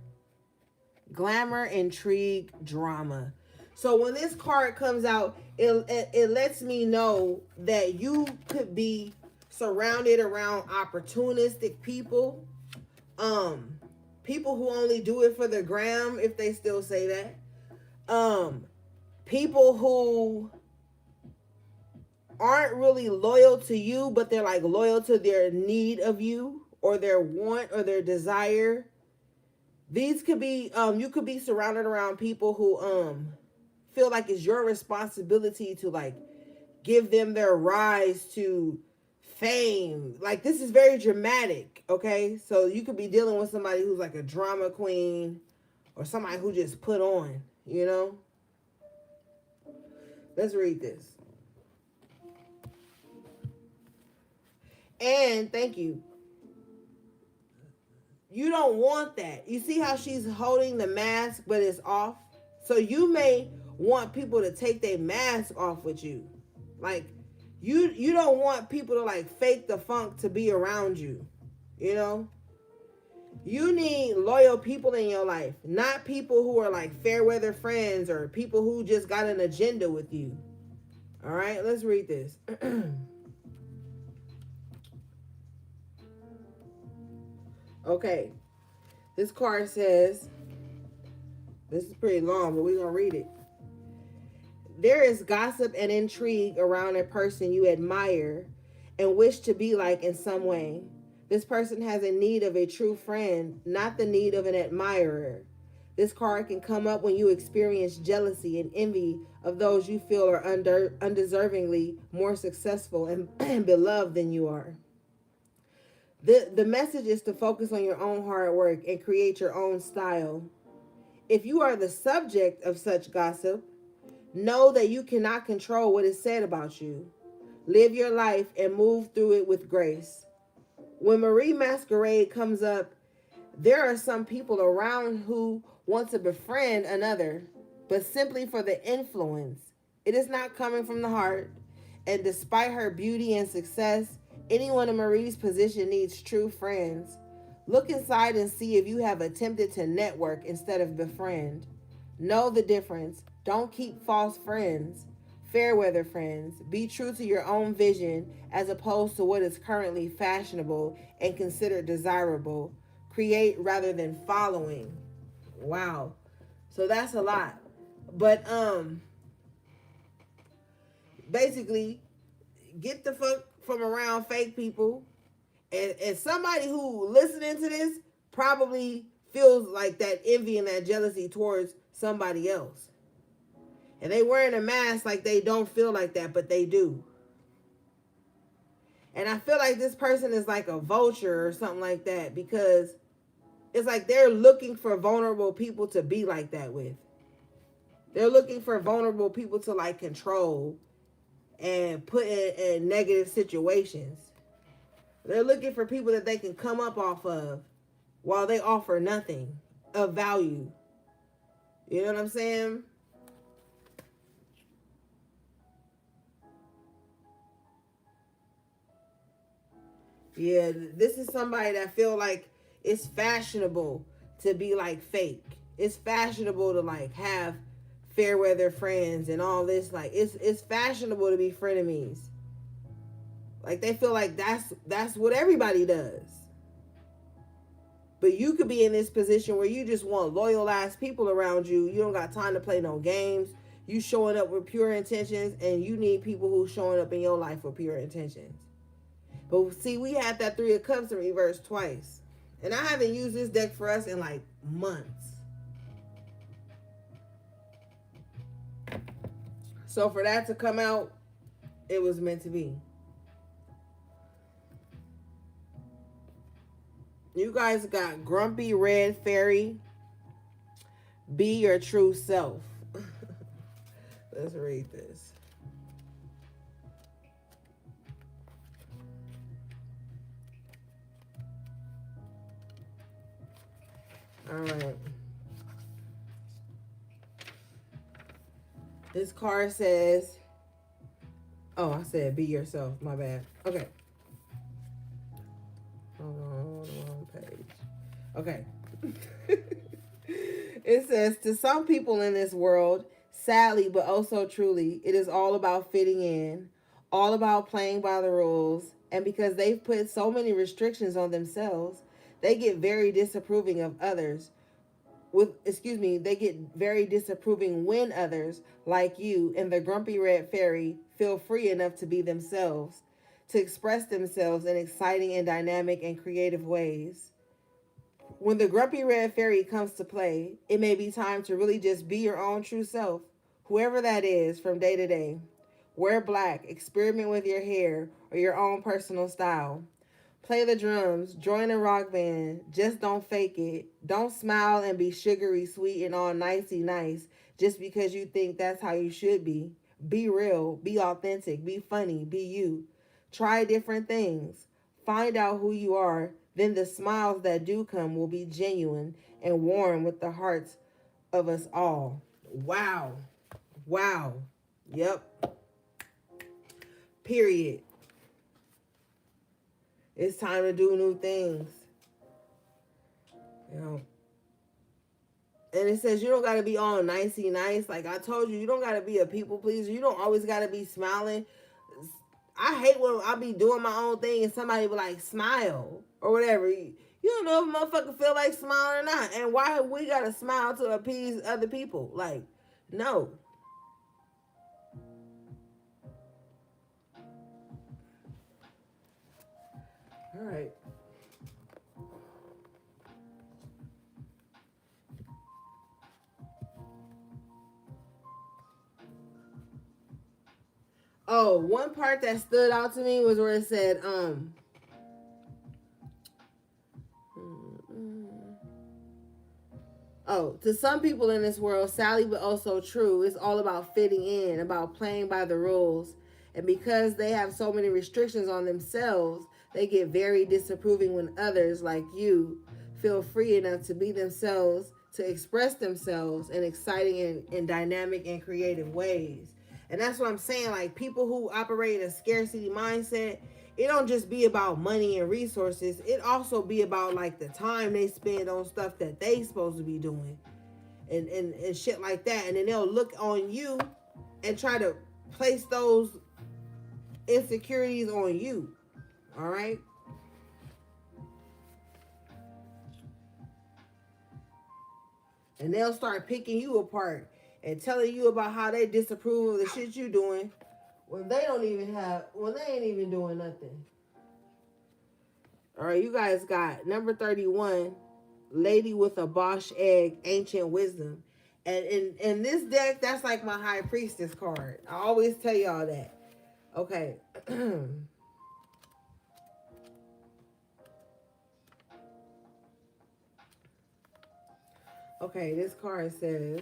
Glamour, intrigue, drama. So when this card comes out, it lets me know that you could be surrounded around opportunistic people. People who only do it for the gram, if they still say that. People who aren't really loyal to you, but they're like loyal to their need of you or their want or their desire. These could be you could be surrounded around people who feel like it's your responsibility to like give them their rise to fame. Like this is very dramatic, okay? So you could be dealing with somebody who's like a drama queen or somebody who just put on, you know? Let's read this. And thank you. You don't want that. You see how she's holding the mask, but it's off? So you may want people to take their mask off with you. Like, you don't want people to, like, fake the funk to be around you. You know? You need loyal people in your life. Not people who are, like, fair weather friends or people who just got an agenda with you. All right? Let's read this. Okay, this card says, this is pretty long, but we're going to read it. There is gossip and intrigue around a person you admire and wish to be like in some way. This person has a need of a true friend, not the need of an admirer. This card can come up when you experience jealousy and envy of those you feel are undeservingly more successful and beloved than you are. The message is to focus on your own hard work and create your own style. If you are the subject of such gossip, know that you cannot control what is said about you. Live your life and move through it with grace. When Marie Masquerade comes up, there are some people around who want to befriend another, but simply for the influence. It is not coming from the heart, and despite her beauty and success, anyone in Marie's position needs true friends. Look inside and see if you have attempted to network instead of befriend. Know the difference. Don't keep false friends, fair weather friends. Be true to your own vision as opposed to what is currently fashionable and considered desirable. Create rather than following. Wow. So that's a lot. But basically get the fuck from around fake people. And somebody who listening to this probably feels like that envy and that jealousy towards somebody else. And they wearing a mask like they don't feel like that, but they do. And I feel like this person is like a vulture or something like that, because it's like they're looking for vulnerable people to be like that with. They're looking for vulnerable people to like control and put in negative situations. They're looking for people that they can come up off of while they offer nothing of value. You know what I'm saying? Yeah, this is somebody that feel like it's fashionable to be like fake. It's fashionable to like have fair weather friends and all this. Like it's fashionable to be frenemies. Like they feel like that's what everybody does. But you could be in this position where you just want loyal ass people around you. You don't got time to play no games. You showing up with pure intentions, and you need people who showing up in your life with pure intentions. But see, we had that 3 of Cups in reverse twice. And I haven't used this deck for us in like months. So for that to come out, it was meant to be. You guys got Grumpy Red Fairy. Be your true self. Let's read this. All right. This card says, oh, I said be yourself. My bad. Okay. Hold on, the wrong page. Okay. It says, to some people in this world, sadly but also truly, it is all about fitting in, all about playing by the rules, and because they've put so many restrictions on themselves, they get very disapproving of others. They get very disapproving when others, like you and the Grumpy Red Fairy, feel free enough to be themselves, to express themselves in exciting and dynamic and creative ways. When the Grumpy Red Fairy comes to play, it may be time to really just be your own true self, whoever that is, from day to day. Wear black, experiment with your hair or your own personal style. Play the drums, join a rock band, just don't fake it. Don't smile and be sugary sweet and all nicey nice just because you think that's how you should be. Be real, be authentic, be funny, be you. Try different things. Find out who you are. Then the smiles that do come will be genuine and warm with the hearts of us all. Wow. Wow. Yep. Period. It's time to do new things. You know. And it says you don't got to be all nicey nice. Like I told you, you don't got to be a people pleaser. You don't always got to be smiling. I hate when I be doing my own thing and somebody be like, smile or whatever. You don't know if a motherfucker feel like smiling or not. And why have we got to smile to appease other people? Like, no. All right. Oh, one part that stood out to me was where it said, oh, to some people in this world, sadly but also true, it's all about fitting in, about playing by the rules. And because they have so many restrictions on themselves, they get very disapproving when others, like you, feel free enough to be themselves, to express themselves in exciting and dynamic and creative ways. And that's what I'm saying. Like, people who operate in a scarcity mindset, it don't just be about money and resources. It also be about like the time they spend on stuff that they supposed to be doing and shit like that. And then they'll look on you and try to place those insecurities on you. All right. And they'll start picking you apart and telling you about how they disapprove of the shit you doing when they ain't even doing nothing. All right, you guys got number 31, Lady with a Bosch Egg, Ancient Wisdom. And in this deck, that's like my High Priestess card. I always tell y'all that. Okay. Okay, this card says,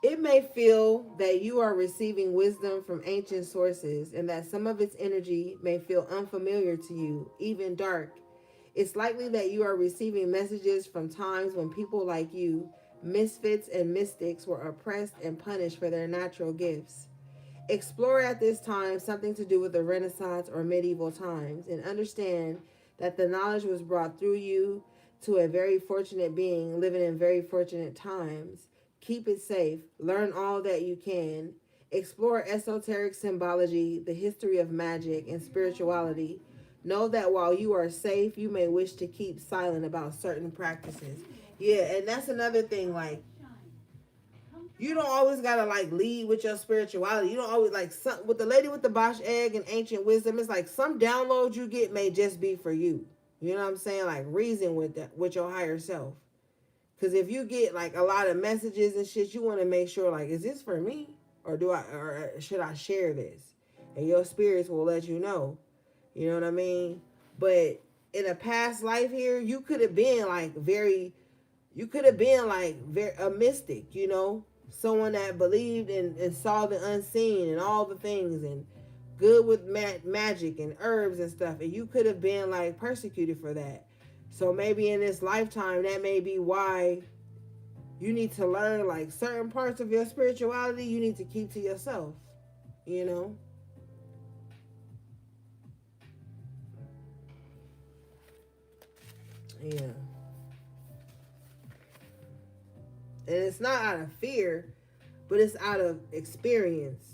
it may feel that you are receiving wisdom from ancient sources and that some of its energy may feel unfamiliar to you, even dark. It's likely that you are receiving messages from times when people like you, misfits and mystics, were oppressed and punished for their natural gifts. Explore at this time something to do with the Renaissance or medieval times and understand that the knowledge was brought through you to a very fortunate being living in very fortunate times. Keep it safe. Learn all that you can. Explore esoteric symbology, the history of magic, and spirituality. Know that while you are safe, you may wish to keep silent about certain practices. Yeah, and that's another thing. Like, you don't always gotta like lead with your spirituality. You don't always like some, with the Lady with the Bosch Egg and Ancient Wisdom. It's like some downloads you get may just be for you. You know what I'm saying? Like reason with that with your higher self. Because if you get like a lot of messages and shit, you want to make sure like, is this for me or should I share this? And your spirits will let you know. You know what I mean? But in a past life here, you could have been like a mystic, you know, someone that believed and saw the unseen and all the things and good with magic and herbs and stuff. And you could have been like persecuted for that. So maybe in this lifetime, that may be why you need to learn like certain parts of your spirituality you need to keep to yourself, you know? Yeah. And it's not out of fear, but it's out of experience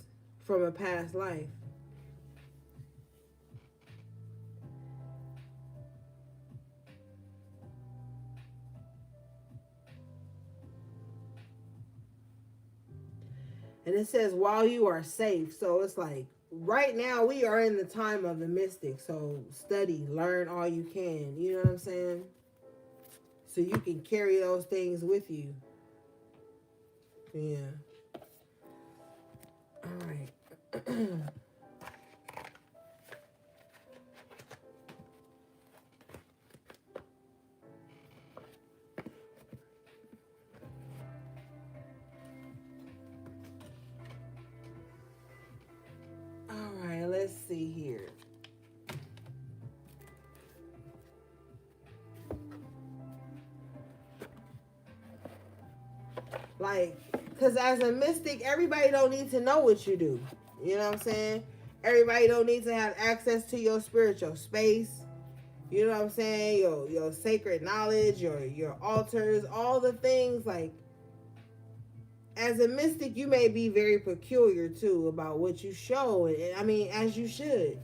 from a past life. And it says, while you are safe. So it's like, right now we are in the time of the mystic. So study, learn all you can. You know what I'm saying? So you can carry those things with you. Yeah. All right. All right, let's see here. Like, because as a mystic, everybody don't need to know what you do. You know what I'm saying? Everybody don't need to have access to your spiritual space. You know what I'm saying? Your sacred knowledge, your altars, all the things. Like, as a mystic, you may be very peculiar too about what you show. And I mean, as you should.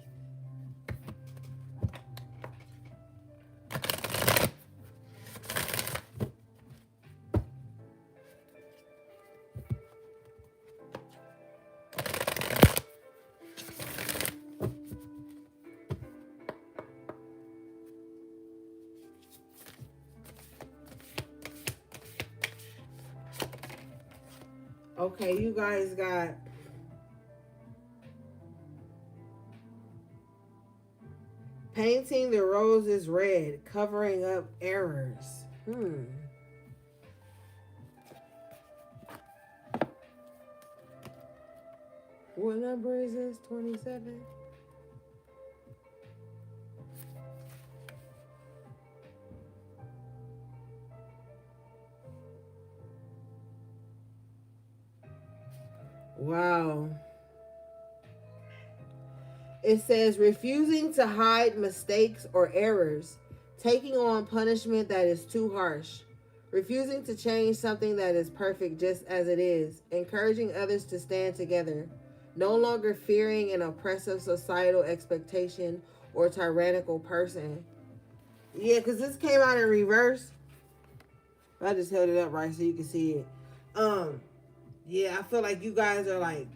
Okay, you guys got painting the roses red, covering up errors. What number is this? 27? Wow. It says refusing to hide mistakes or errors, taking on punishment that is too harsh, refusing to change something that is perfect just as it is, encouraging others to stand together, no longer fearing an oppressive societal expectation or tyrannical person. Yeah, because this came out in reverse. I just held it up right so you can see it. Yeah, I feel like you guys are like,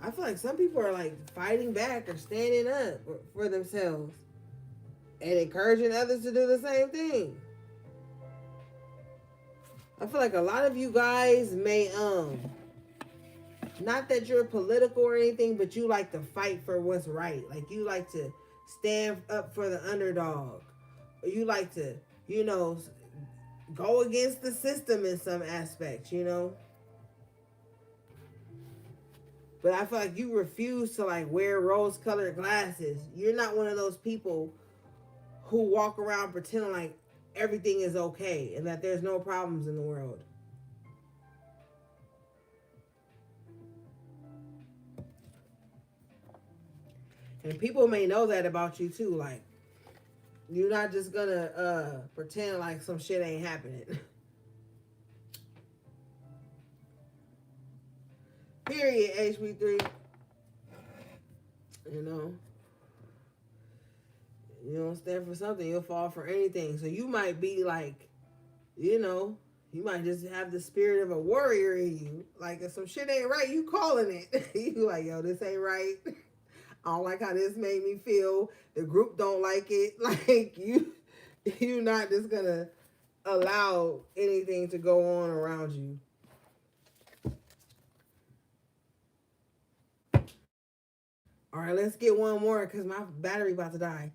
I feel like some people are like fighting back or standing up for themselves and encouraging others to do the same thing. I feel like a lot of you guys may, not that you're political or anything, but you like to fight for what's right. Like you like to stand up for the underdog. Or you like to, you know, go against the system in some aspects, you know. But I feel like you refuse to like wear rose-colored glasses. You're not one of those people who walk around pretending like everything is okay and that there's no problems in the world. And people may know that about you too. Like, you're not just gonna pretend like some shit ain't happening. Period, HB3. You know. You don't stand for something, you'll fall for anything. So you might be like, you know, you might just have the spirit of a warrior in you. Like if some shit ain't right, you calling it. You like, yo, this ain't right. I don't like how this made me feel. The group don't like it. Like you're not just gonna allow anything to go on around you. All right, let's get one more because my battery about to die.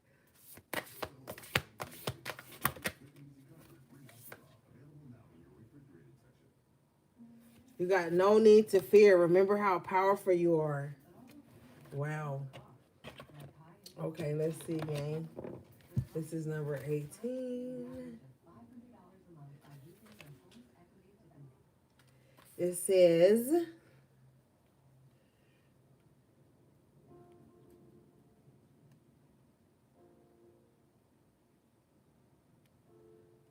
You got no need to fear. Remember how powerful you are. Wow. Okay, let's see, gang. This is number 18. It says,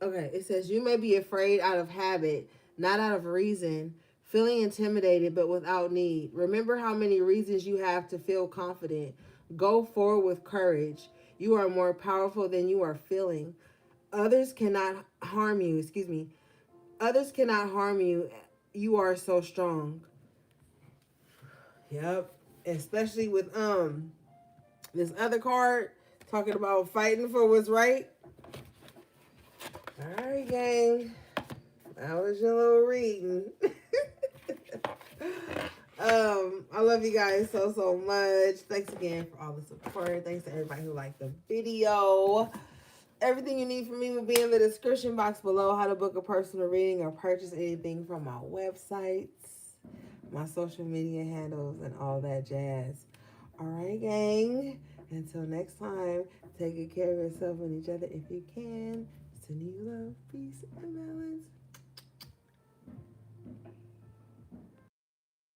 okay, it says you may be afraid out of habit, not out of reason, feeling intimidated but without need. Remember how many reasons you have to feel confident. Go forward with courage. You are more powerful than you are feeling. Others cannot harm you. Excuse me. Others cannot harm you. You are so strong. Yep. Especially with this other card talking about fighting for what's right. All right, gang. That was your little reading. I love you guys so much. Thanks again for all the support. Thanks to everybody who liked the video. Everything you need from me will be in the description box below. How to book a personal reading or purchase anything from my websites, my social media handles, and all that jazz. All right, gang. Until next time, take good care of yourself and each other if you can. Sending you love, peace, and balance.